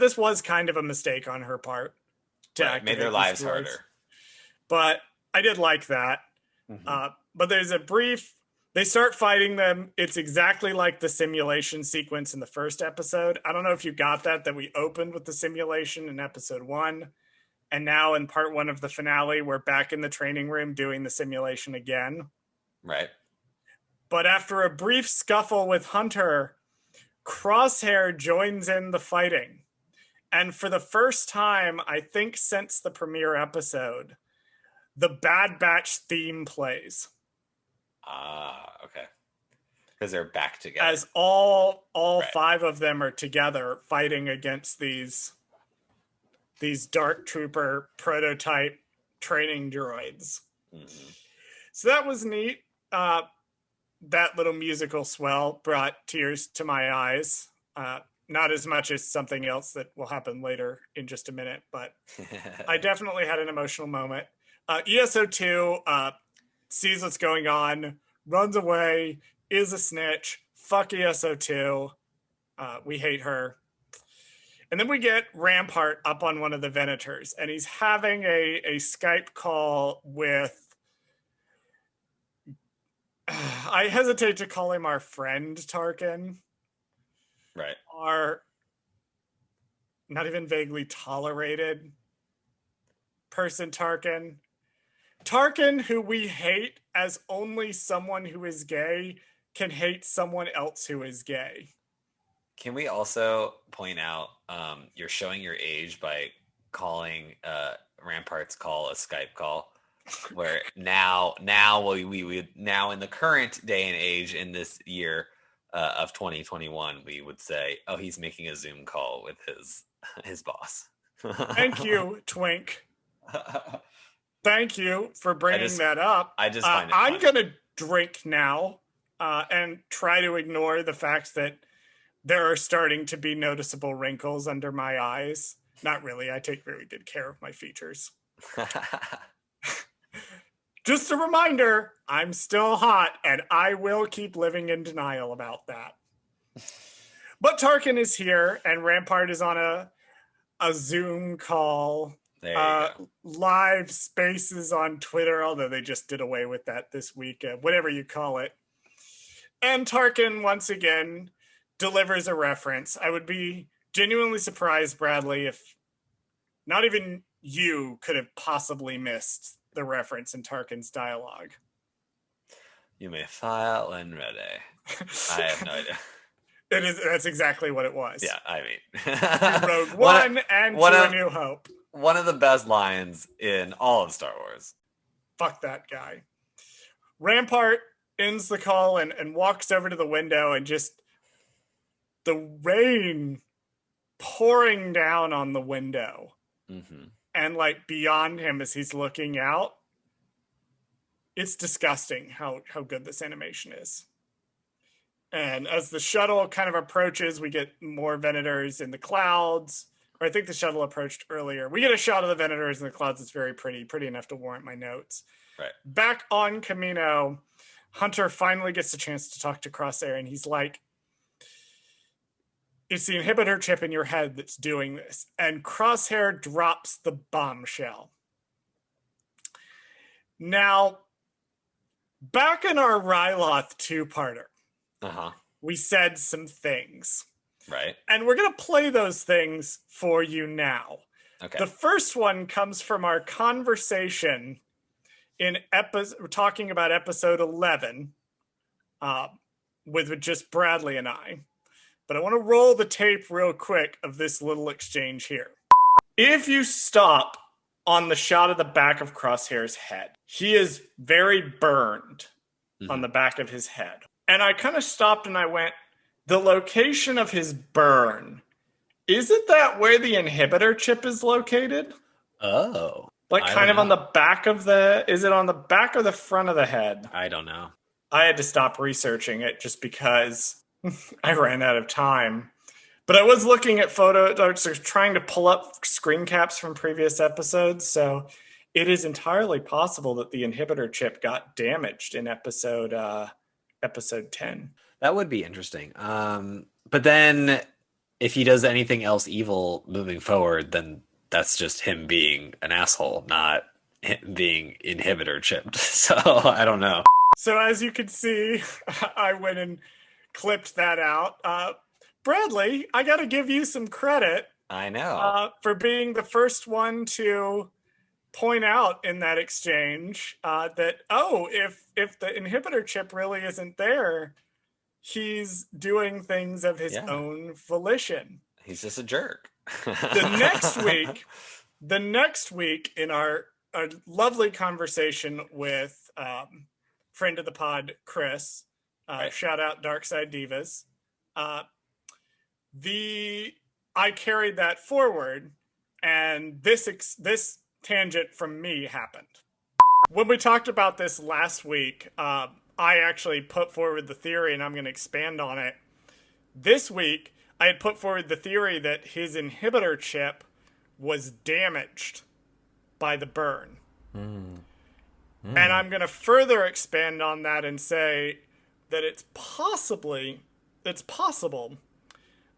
this was kind of a mistake on her part. Made their lives harder. But I did like that. Mm-hmm. But there's they start fighting them. It's exactly like the simulation sequence in the first episode. I don't know if you got that we opened with the simulation in episode 1. And now in part 1 of the finale, we're back in the training room doing the simulation again. Right. But after a brief scuffle with Hunter, Crosshair joins in the fighting. And for the first time, I think since the premiere episode, the Bad Batch theme plays. Okay. Because they're back together. As all right. 5 of them are together fighting against these Dark Trooper prototype training droids. Mm-hmm. So that was neat. that little musical swell brought tears to my eyes. Not as much as something else that will happen later in just a minute, but I definitely had an emotional moment. ESO2 sees what's going on, runs away, is a snitch. Fuck ESO2. We hate her. And then we get Rampart up on one of the Venators, and he's having a Skype call with... I hesitate to call him our friend, Tarkin. Right. Our not even vaguely tolerated person, Tarkin. Tarkin, who we hate as only someone who is gay can hate someone else who is gay. Can we also point out you're showing your age by calling Rampart's call a Skype call, where now we would now in the current day and age in this year of 2021 we would say, oh, he's making a Zoom call with his boss. Thank you, Twink. Thank you for bringing that up. I just find it I'm gonna drink now and try to ignore the fact that there are starting to be noticeable wrinkles under my eyes. Not really. I take very good care of my features. Just a reminder, I'm still hot, and I will keep living in denial about that. But Tarkin is here, and Rampart is on a Zoom call. There you go. Live spaces on Twitter, although they just did away with that this week, whatever you call it. And Tarkin, once again, delivers a reference. I would be genuinely surprised, Bradley, if not even you could have possibly missed the reference in Tarkin's dialogue. You may file when ready. I have no idea. That's exactly what it was. Yeah, I mean. Rogue One and To A New Hope. One of the best lines in all of Star Wars. Fuck that guy. Rampart ends the call and walks over to the window, and just the rain pouring down on the window. Mm-hmm. And like beyond him as he's looking out. It's disgusting how good this animation is. And as the shuttle kind of approaches, we get more Venators in the clouds. Or I think the shuttle approached earlier. We get a shot of the Venators in the clouds that's very pretty enough to warrant my notes. Right. Back on Kamino, Hunter finally gets a chance to talk to Crosshair, and he's like, it's the inhibitor chip in your head that's doing this. And Crosshair drops the bombshell. Now, back in our Ryloth two-parter, we said some things. Right. And we're going to play those things for you now. Okay. The first one comes from our conversation in talking about episode 11 with just Bradley and I. But I want to roll the tape real quick of this little exchange here. If you stop on the shot of the back of Crosshair's head, he is very burned on the back of his head. And I kind of stopped and I went, the location of his burn, isn't that where the inhibitor chip is located? Oh. Like kind of on the back of is it on the back or the front of the head? I don't know. I had to stop researching it just because I ran out of time. But I was looking at trying to pull up screen caps from previous episodes, so it is entirely possible that the inhibitor chip got damaged in episode 10. That would be interesting. But then if he does anything else evil moving forward, then that's just him being an asshole, not him being inhibitor chipped. So I don't know. So as you can see, I went and clipped that out. Bradley, I got to give you some credit. I know. For being the first one to point out in that exchange that, if the inhibitor chip really isn't there, he's doing things of his own volition. He's just a jerk. The next week in our lovely conversation with friend of the pod, Chris, right. Shout out Dark Side Divas. I carried that forward, and this tangent from me happened. When we talked about this last week, I I actually put forward the theory, and I'm going to expand on it. This week, I had put forward the theory that his inhibitor chip was damaged by the burn. And I'm going to further expand on that and say that it's possible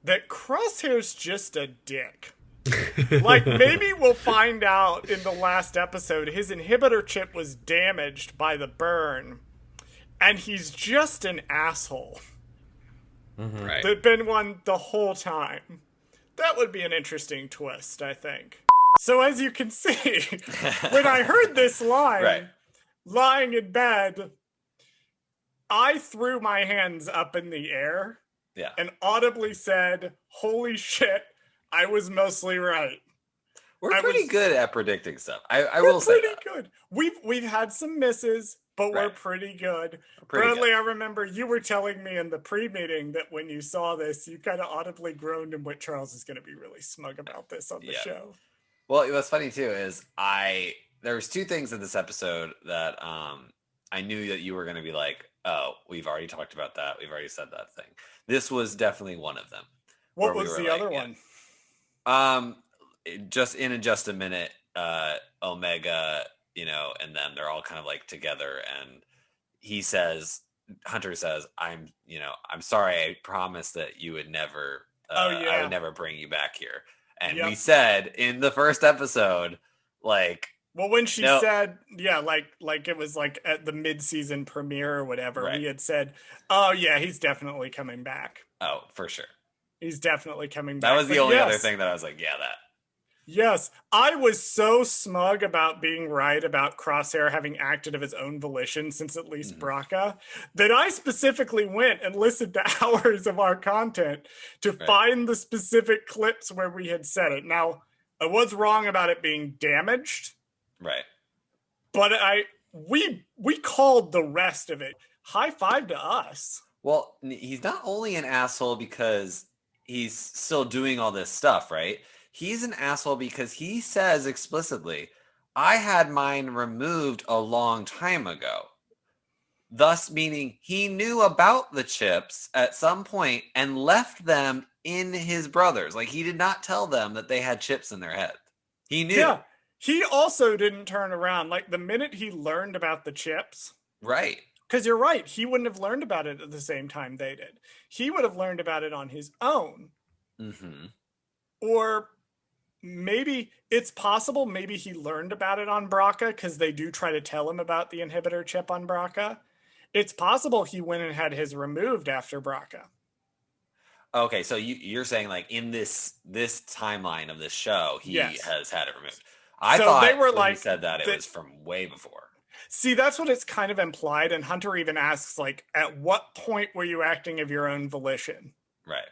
that Crosshair's just a dick. Like, maybe we'll find out in the last episode his inhibitor chip was damaged by the burn, and he's just an asshole. Right. There'd been one the whole time. That would be an interesting twist, I think. So as you can see, when I heard this line, Right. lying in bed, I threw my hands up in the air Yeah. and audibly said, holy shit, I was mostly right. We're pretty good at predicting stuff. I will say that. We're pretty good. We've had some misses, but we're Right. pretty good. Pretty Bradley, good. I remember you were telling me in the pre-meeting that when you saw this, you kind of audibly groaned and went, Charles is going to be really smug about this on the show. Well, what's funny too is there was two things in this episode that I knew that you were going to be like, oh, we've already talked about that. We've already said that thing. This was definitely one of them. What was the other one? Just a minute, Omega, and then they're all kind of like together, and Hunter says, I'm sorry, I promised that you would never, I would never bring you back here. And we said in the first episode, like, well, when she said, like it was like at the mid-season premiere or whatever, we had said, oh yeah, he's definitely coming back. Oh, for sure. He's definitely coming back. That was the only other thing that I was like, that. Yes, I was so smug about being right about Crosshair having acted of his own volition since at least Braca, that I specifically went and listened to hours of our content to find the specific clips where we had said it. Now, I was wrong about it being damaged. Right. But we called the rest of it. High five to us. Well, he's not only an asshole because he's still doing all this stuff, right? He's an asshole because he says explicitly, I had mine removed a long time ago. Thus meaning he knew about the chips at some point and left them in his brother's. Like, he did not tell them that they had chips in their head. He knew. Yeah. He also didn't turn around. Like, the minute he learned about the chips. Right. Because you're right. He wouldn't have learned about it at the same time they did. He would have learned about it on his own. Mm-hmm. Or maybe it's possible maybe he learned about it on Braca because they do try to tell him about the inhibitor chip on Braca. It's possible he went and had his removed after Braca. Okay, so you're saying like in this timeline of this show, he has had it removed. I thought they were when he said that it was from way before. See, that's what it's kind of implied, and Hunter even asks, like, at what point were you acting of your own volition? Right.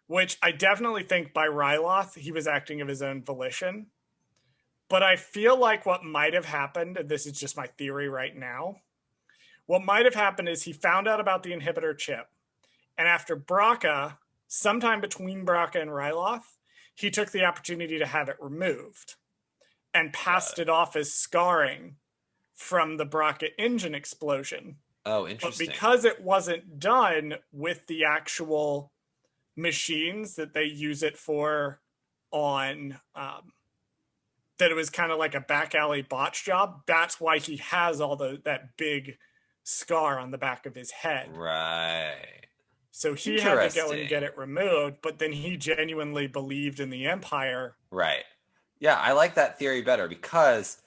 Which I definitely think by Ryloth, he was acting of his own volition. But I feel like what might have happened, and this is just my theory right now, what might have happened is he found out about the inhibitor chip. And after Braca, sometime between Braca and Ryloth, he took the opportunity to have it removed and passed it off as scarring from the Braca engine explosion. Oh, interesting. But because it wasn't done with the actual machines that they use it for on, that it was kind of like a back alley botch job, that's why he has all that big scar on the back of his head. Right. So he had to go and get it removed, but then he genuinely believed in the Empire. Right. Yeah, I like that theory better because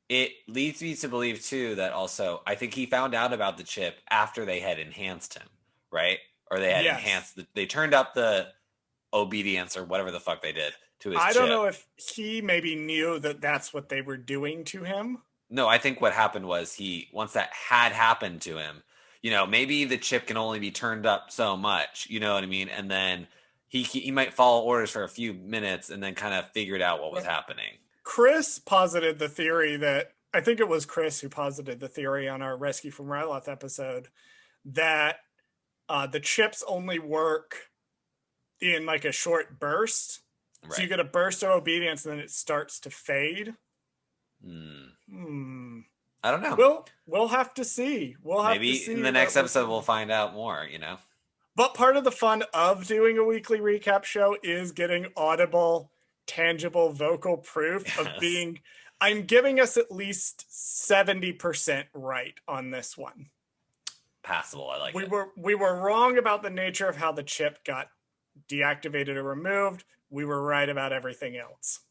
it leads me to believe, too, that also I think he found out about the chip after they had enhanced him, right? Or they had enhanced, they turned up the obedience or whatever the fuck they did to his chip. I don't know if he maybe knew that that's what they were doing to him. No, I think what happened was once that had happened to him, maybe the chip can only be turned up so much, you know what I mean? And then he might follow orders for a few minutes and then kind of figured out what was happening. Chris posited the theory that, I think it was Chris who posited the theory on our Rescue from Ryloth episode, that the chips only work in like a short burst. Right. So you get a burst of obedience and then it starts to fade. I don't know. We'll have to see. We'll have to Maybe see. in the next episode we'll find out more, you know? But part of the fun of doing a weekly recap show is getting audible, tangible vocal proof of being. I'm giving us at least 70% right on this one. Passable, I like it. We were wrong about the nature of how the chip got deactivated or removed. We were right about everything else.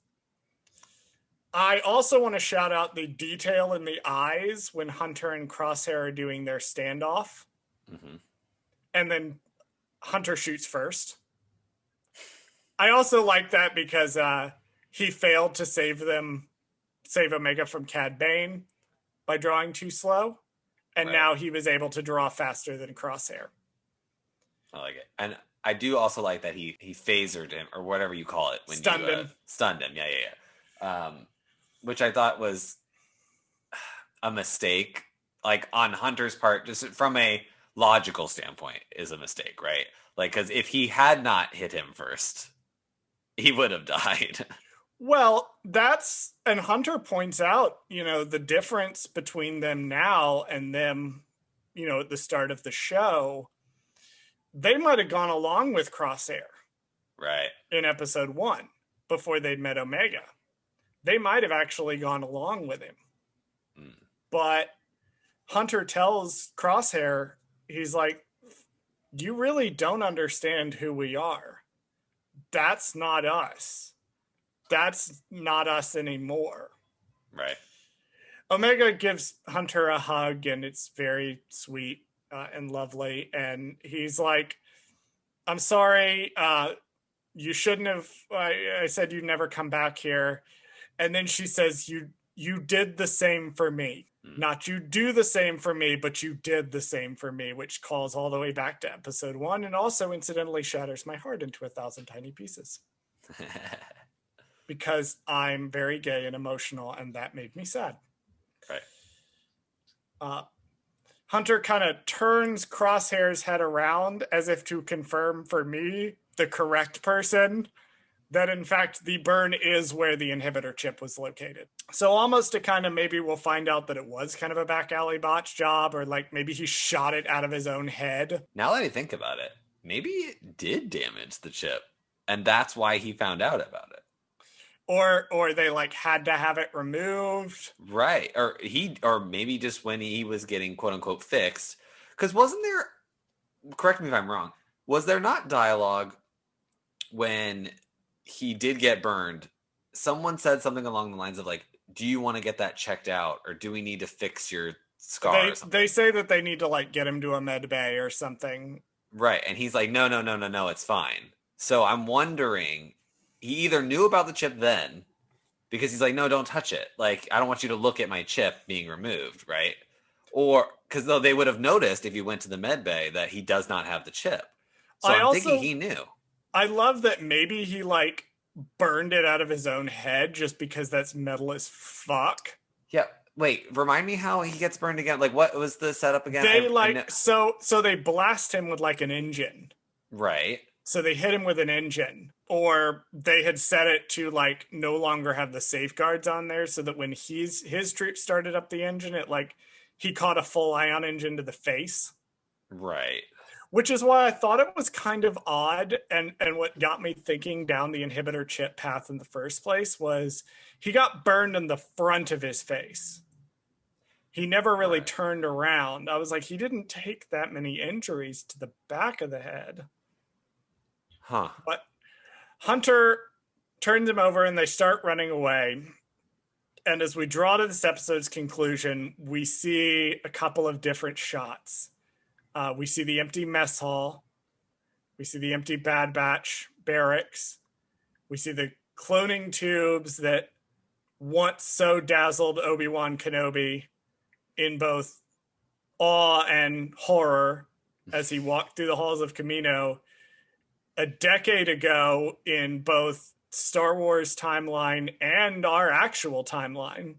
I also want to shout out the detail in the eyes when Hunter and Crosshair are doing their standoff. Mm-hmm. And then Hunter shoots first. I also like that because he failed to save Omega from Cad Bane by drawing too slow. And now he was able to draw faster than Crosshair. I like it. And I do also like that he phasered him, or whatever you call it. When Stunned him. Stunned him, yeah. Which I thought was a mistake. Like, on Hunter's part, just from a logical standpoint, is a mistake, right? Like, because if he had not hit him first, he would have died. Well, and Hunter points out, the difference between them now and them, at the start of the show. They might have gone along with Crosshair. Right. In episode 1 before they'd met Omega. They might have actually gone along with him. Mm. But Hunter tells Crosshair, he's like, you really don't understand who we are. That's not us. That's not us anymore. Right. Omega gives Hunter a hug, and it's very sweet and lovely. And he's like, I'm sorry. You shouldn't have. I said you'd never come back here. And then she says, you did the same for me. Not you do the same for me, but you did the same for me, which calls all the way back to episode 1 and also incidentally shatters my heart into 1,000 tiny pieces. Because I'm very gay and emotional, and that made me sad. Right. Hunter kind of turns Crosshair's head around as if to confirm for me, the correct person, that in fact the burn is where the inhibitor chip was located. So almost to kind of maybe we'll find out that it was kind of a back alley botch job, or like maybe he shot it out of his own head. Now that I think about it, maybe it did damage the chip, and that's why he found out about it. Or they like had to have it removed. Right. Or maybe just when he was getting quote unquote fixed. Because wasn't there, correct me if I'm wrong, was there not dialogue when he did get burned? Someone said something along the lines of like, do you want to get that checked out, or do we need to fix your scar? They say that they need to like get him to a med bay or something. Right. And he's like, no, it's fine. So I'm wondering, he either knew about the chip then, because he's like, no, don't touch it. Like, I don't want you to look at my chip being removed, right? Or, because though they would have noticed if you went to the med bay that he does not have the chip. So I'm thinking he knew. I love that maybe he, like, burned it out of his own head just because that's metal as fuck. Yeah. Wait, remind me how he gets burned again. Like, what was the setup again? So they blast him with, like, an engine. Right. So they hit him with an engine, or they had set it to like no longer have the safeguards on there, so that when his troops started up the engine, it like he caught a full ion engine to the face. Right. Which is why I thought it was kind of odd, and what got me thinking down the inhibitor chip path in the first place was he got burned in the front of his face. He never really turned around. I was like, he didn't take that many injuries to the back of the head. Huh. But Hunter turns him over and they start running away. And as we draw to this episode's conclusion, we see a couple of different shots. We see the empty mess hall. We see the empty Bad Batch barracks. We see the cloning tubes that once so dazzled Obi-Wan Kenobi in both awe and horror as he walked through the halls of Kamino a decade ago in both Star Wars timeline and our actual timeline.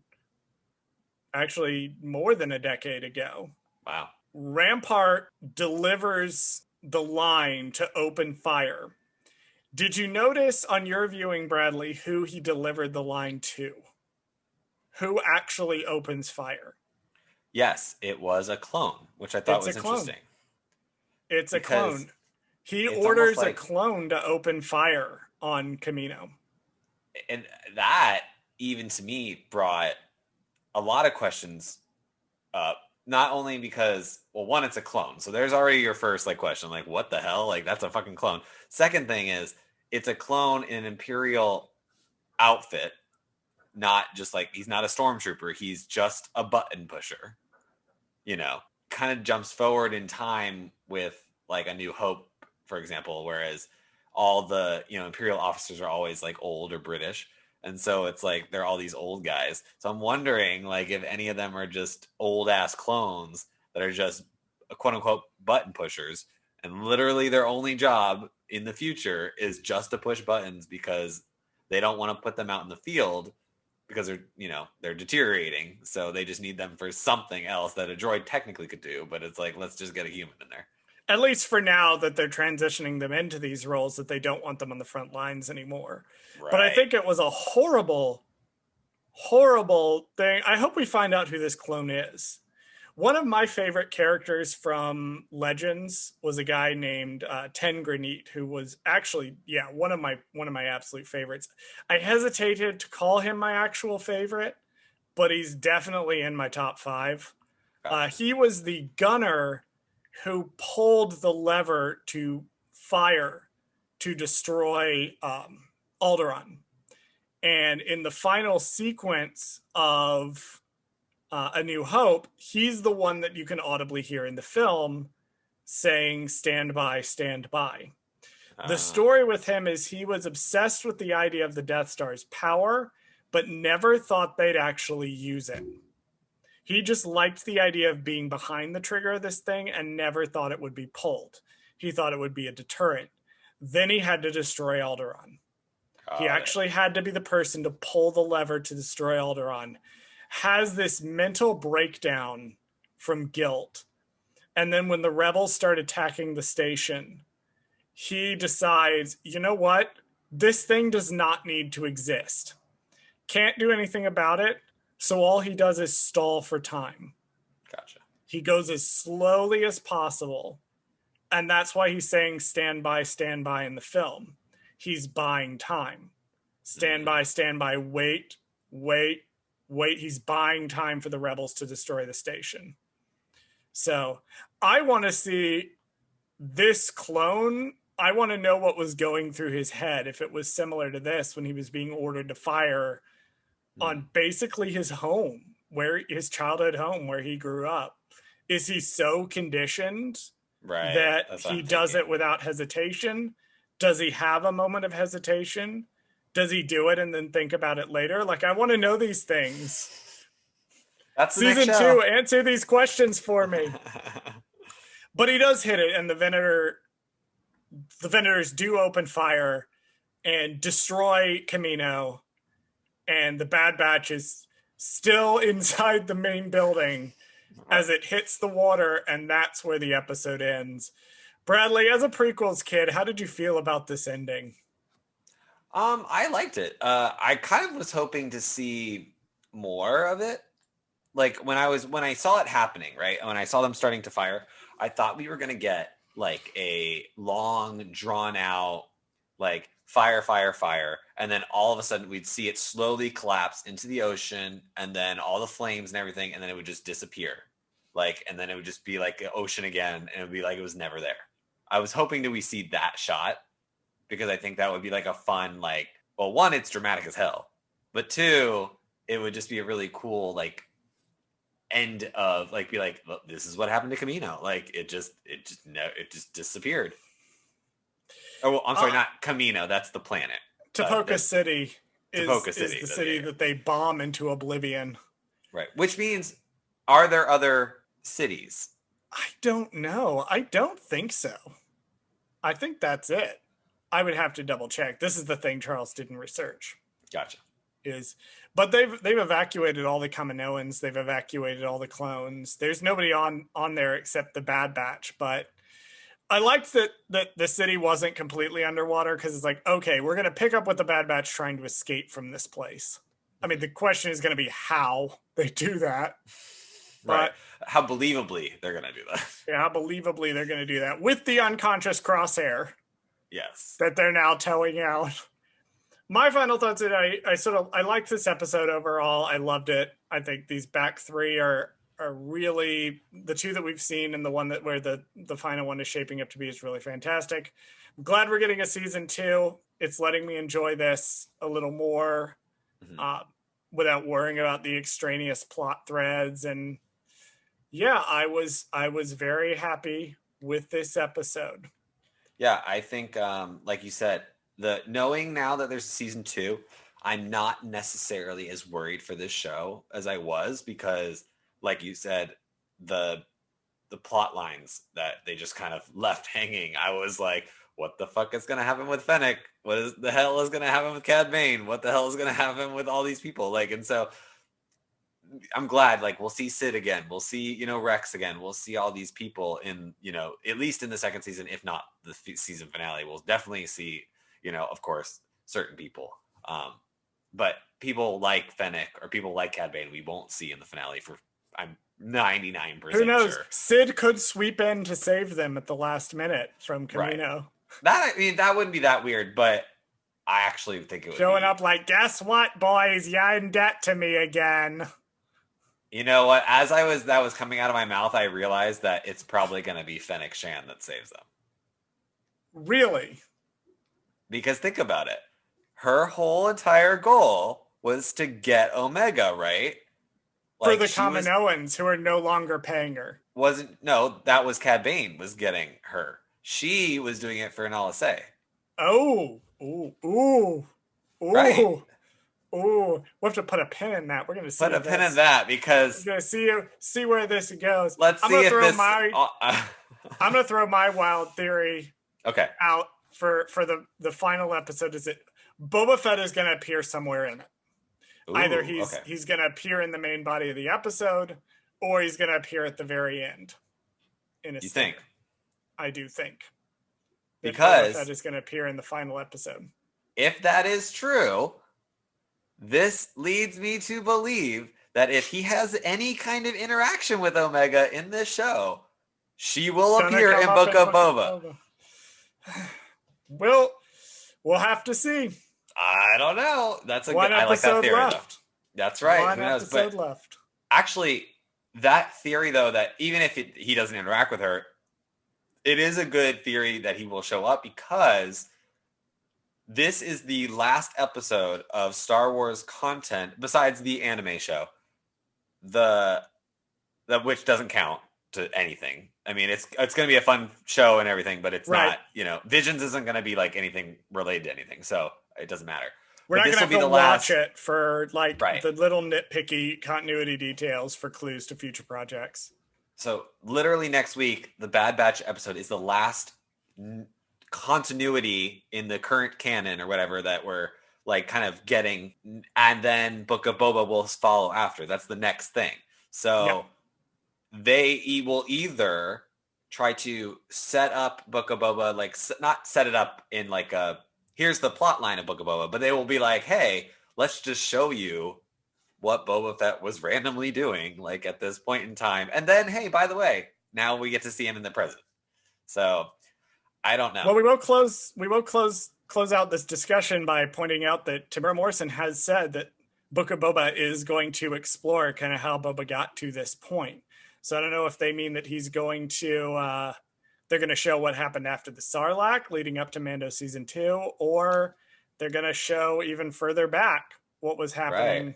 Actually, more than a decade ago. Wow. Rampart delivers the line to open fire. Did you notice on your viewing, Bradley, who he delivered the line to? Who actually opens fire? Yes, it was a clone, which I thought It's a was clone. interesting It's a because clone. He it's almost orders a like, clone to open fire on Kamino. and that even to me brought a lot of questions up. Not only because, well, one, it's a clone, so there's already your first like question, like what the hell, like that's a fucking clone. Second thing is it's a clone in an Imperial outfit, not just like he's not a stormtrooper, he's just a button pusher. You know, kind of jumps forward in time with like A New Hope, for example, whereas all the, Imperial officers are always like old or British. And so it's like they're all these old guys. So I'm wondering like if any of them are just old ass clones that are just quote unquote button pushers. And literally their only job in the future is just to push buttons because they don't want to put them out in the field because they're deteriorating, so they just need them for something else that a droid technically could do, but it's like let's just get a human in there. At least for now, that they're transitioning them into these roles, that they don't want them on the front lines anymore. But I Right. think it was a horrible, horrible thing. I hope we find out who this clone is. One of my favorite characters from Legends was a guy named Ten Granite, who was actually, one of my absolute favorites. I hesitated to call him my actual favorite, but he's definitely in my top 5. He was the gunner who pulled the lever to fire to destroy Alderaan. And in the final sequence of A New Hope, he's the one that you can audibly hear in the film saying, "Stand by, stand by." The story with him is he was obsessed with the idea of the Death Star's power, but never thought they'd actually use it. He just liked the idea of being behind the trigger of this thing and never thought it would be pulled. He thought it would be a deterrent. Then he had to destroy Alderaan. He actually had to be the person to pull the lever to destroy Alderaan. Has this mental breakdown from guilt. And then when the rebels start attacking the station, he decides, you know what? This thing does not need to exist. Can't do anything about it. So all he does is stall for time. Gotcha. He goes as slowly as possible. And that's why he's saying stand by in the film. He's buying time. Stand by, wait. He's buying time for the rebels to destroy the station. So I want to see this clone. I want to know what was going through his head, if it was similar to this when he was being ordered to fire on basically his home, his childhood home where he grew up. Is he so conditioned that he does it without hesitation? Does he have a moment of hesitation? Does he do it and then think about it later? Like, I want to know these things. That's the Season next show. 2, answer these questions for me. But he does hit it, and the Venators do open fire and destroy Kamino, and the Bad Batch is still inside the main building as it hits the water, and that's where the episode ends. Bradley, as a prequels kid, how did you feel about this ending? I liked it. I kind of was hoping to see more of it. Like when I saw it happening, right? When I saw them starting to fire, I thought we were gonna get like a long, drawn out, like fire, and then all of a sudden we'd see it slowly collapse into the ocean, and then all the flames and everything, and then it would just disappear. Like, and then it would just be like the ocean again, and it would be like it was never there. I was hoping that we see that shot because I think that would be like a fun, like, well, one, it's dramatic as hell, but two, it would just be a really cool, like, end of like be like, well, this is what happened to Kamino. Like it just disappeared. Oh, well, I'm sorry, not Kamino. That's the planet. Tapoka City is the city that that they bomb into oblivion. Right. Which means, are there other cities? I don't know. I don't think so. I think that's it. I would have to double check. This is the thing Charles didn't research. Gotcha. But they've evacuated all the Kaminoans. They've evacuated all the clones. There's nobody on there except the Bad Batch. But I liked that the city wasn't completely underwater because it's like, okay, we're going to pick up with the Bad Batch trying to escape from this place. I mean, the question is going to be how they do that. Right. But How believably they're going to do that. yeah, how believably they're going to do that with the unconscious Crosshair Yes. that they're now towing out. My final thoughts are I liked this episode overall. I loved it. I think these back three are really the two that we've seen, and the one that where the final one is shaping up to be is really fantastic. I'm glad we're getting a season 2. It's letting me enjoy this a little more without worrying about the extraneous plot threads. And yeah, I was very happy with this episode. Yeah, I think like you said, the knowing now that there's a season 2, I'm not necessarily as worried for this show as I was, because like you said, the plot lines that they just kind of left hanging, I was like, what the fuck is going to happen with Fennec? What is the hell is going to happen with Cad Bane? What the hell is going to happen with all these people? Like, and so I'm glad, like, we'll see Sid again. We'll see, Rex again. We'll see all these people in, at least in the second season, if not the season finale. We'll definitely see, of course, certain people. But people like Fennec or people like Cad Bane, we won't see in the finale for, I'm 99% Who knows? sure. Sid could sweep in to save them at the last minute from Kamino. Right. That wouldn't be that weird, but I actually think it would showing be up like, guess what, boys? You're in debt to me again. You know what? As that was coming out of my mouth, I realized that it's probably going to be Fennec Shan that saves them. Really? Because think about it. Her whole entire goal was to get Omega, right? For the Kaminoans who are no longer paying her. That was Cad Bane was getting her. She was doing it for Nala Se. Oh. Ooh. Right. Ooh, we'll have to put a pin in that. We're going to see. Put a pin in that, because we're going to see where this goes. Let's see if this. I'm going to throw my wild theory. Okay. Out for the final episode. Is that Boba Fett is going to appear somewhere in it? Ooh, either he's going to appear in the main body of the episode, or he's going to appear at the very end. You think? I do think. Because Boba Fett is going to appear in the final episode. If that is true, this leads me to believe that if he has any kind of interaction with Omega in this show, she will appear in Book of Boba. We'll have to see. I don't know. That's One I like that theory. Left. That's right. One episode left. Actually, that theory, though, that even if he doesn't interact with her, it is a good theory that he will show up, because this is the last episode of Star Wars content besides the anime show, which doesn't count to anything. I mean, it's going to be a fun show and everything, but it's not. Visions isn't going to be like anything related to anything, so it doesn't matter. We're not going to have to watch it for the little nitpicky continuity details for clues to future projects. So literally next week, the Bad Batch episode is the last continuity in the current canon or whatever that we're like kind of getting, and then Book of Boba will follow after. That's the next thing. So they will either try to set up Book of Boba, like not set it up in like here's the plot line of Book of Boba, but they will be like, hey, let's just show you what Boba Fett was randomly doing, like at this point in time. And then, hey, by the way, now we get to see him in the present. So I don't know. Well, we will close out this discussion by pointing out that Tamara Morrison has said that Book of Boba is going to explore kind of how Boba got to this point. So I don't know if they mean that he's going to, they're going to show what happened after the Sarlacc leading up to Mando season 2, or they're going to show even further back what was happening. Right.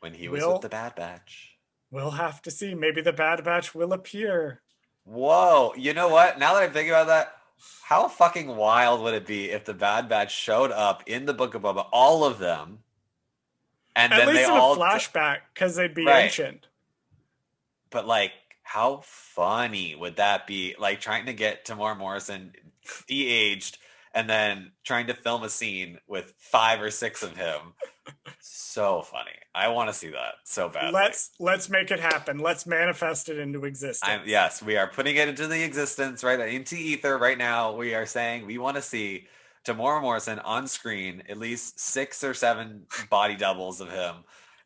When he was with the Bad Batch. We'll have to see. Maybe the Bad Batch will appear. Whoa. You know what? Now that I'm thinking about that, how fucking wild would it be if the Bad Batch showed up in the Book of Boba, all of them, and at then least they in all a flashback, because they'd be ancient. But like, how funny would that be? Like trying to get Tamora Morrison de-aged and then trying to film a scene with 5 or 6 of him. So funny. I want to see that so badly. Let's make it happen. Let's manifest it into existence. Yes, we are putting it into the existence into ether right now. We are saying we want to see Tamora Morrison on screen, at least 6 or 7 body doubles of him,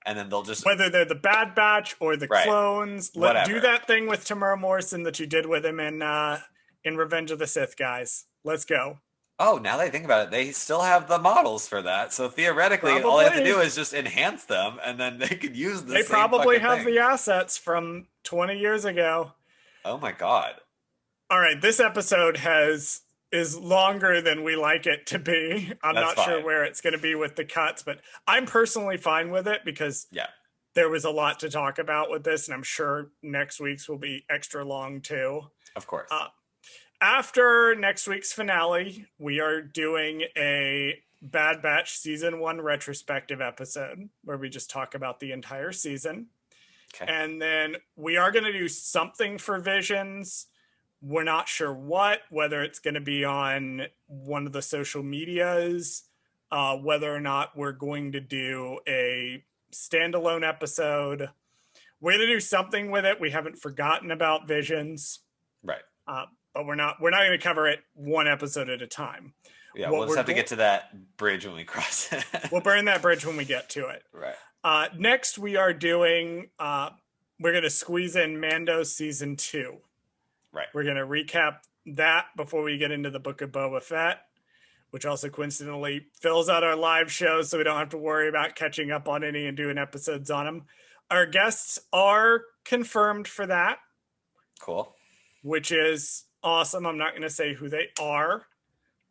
and then they'll just whether they're the Bad Batch or the Right. clones. Whatever. Do that thing with Tamara Morrison that you did with him in Revenge of the Sith, guys. Let's go. Oh, now that I think about it, they still have the models for that. So theoretically, all they have to do is just enhance them, and then they could use the They same probably fucking have thing. the assets from 20 years ago. Oh my god. All right, this episode is longer than we like it to be. I'm That's not sure fine. where it's going to be with the cuts, but I'm personally fine with it because Yeah, there was a lot to talk about with this, and I'm sure next week's will be extra long too. of course. After next week's finale, we are doing a Bad Batch Season 1 retrospective episode where we just talk about the entire season. Okay. And then we are going to do something for Visions. We're not sure what, whether it's going to be on one of the social medias, whether or not we're going to do a standalone episode. We're going to do something with it. We haven't forgotten about Visions. Right. But we're not going to cover it one episode at a time. Yeah, What we'll just we're have to go- get to that bridge when we cross it. We'll burn that bridge when we get to it. Right. Next, we are doing, we're going to squeeze in Mando Season 2. Right. We're going to recap that before we get into the Book of Boba Fett, which also coincidentally fills out our live shows so we don't have to worry about catching up on any and doing episodes on them. Our guests are confirmed for that, Cool. which is awesome. I'm not going to say who they are,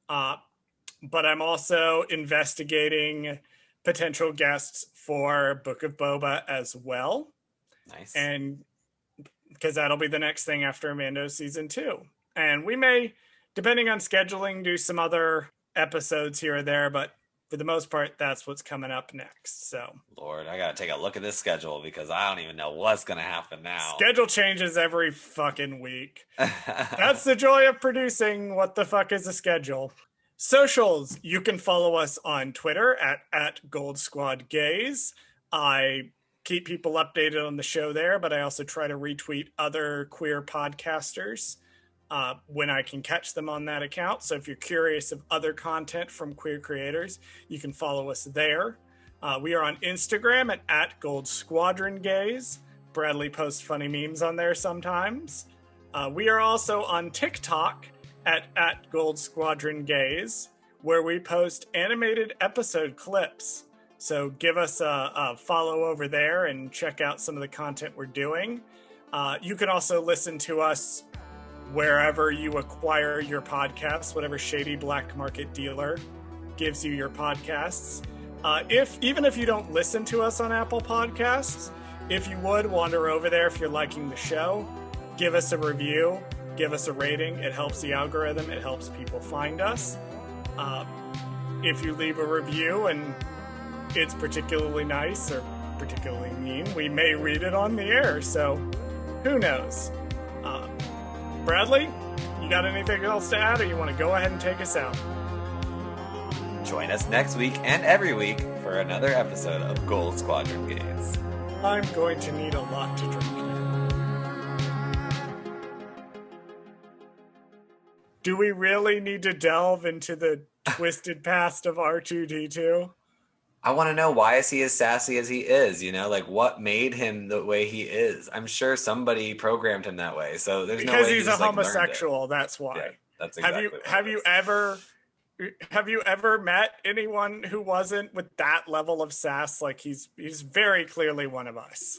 but I'm also investigating potential guests for Book of Boba as well. Nice. And because that'll be the next thing after Mando Season 2. And we may, depending on scheduling, do some other episodes here or there, but for the most part, that's what's coming up next. So, Lord, I gotta take a look at this schedule because I don't even know what's gonna happen now. schedule changes every fucking week. That's the joy of producing What the Fuck is a Schedule. Socials, you can follow us on Twitter at Goldsquadrongays. I keep people updated on the show there, but I also try to retweet other queer podcasters when I can catch them on that account. So if you're curious of other content from queer creators, you can follow us there. We are on Instagram at Goldsquadrongays. Bradley posts funny memes on there sometimes. We are also on TikTok at Goldsquadrongays, where we post animated episode clips. So give us a follow over there and check out some of the content we're doing. You can also listen to us wherever you acquire your podcasts, whatever shady black market dealer gives you your podcasts. Even if you don't listen to us on Apple Podcasts, if you would wander over there if you're liking the show, give us a review, give us a rating. It helps the algorithm. It helps people find us. If you leave a review and it's particularly nice or particularly mean, we may read it on the air. So who knows? Bradley, you got anything else to add, or you want to go ahead and take us out? Join us next week and every week for another episode of Gold Squadron Games. I'm going to need a lot to drink now. Do we really need to delve into the twisted past of R2-D2? I want to know, why is he as sassy as he is? You know, like, what made him the way he is? I'm sure somebody programmed him that way. So there's no way Because he's a just, like, learned it. homosexual. That's why. Yeah, that's exactly what it Have you ever met anyone who wasn't with that level of sass? Like he's very clearly one of us.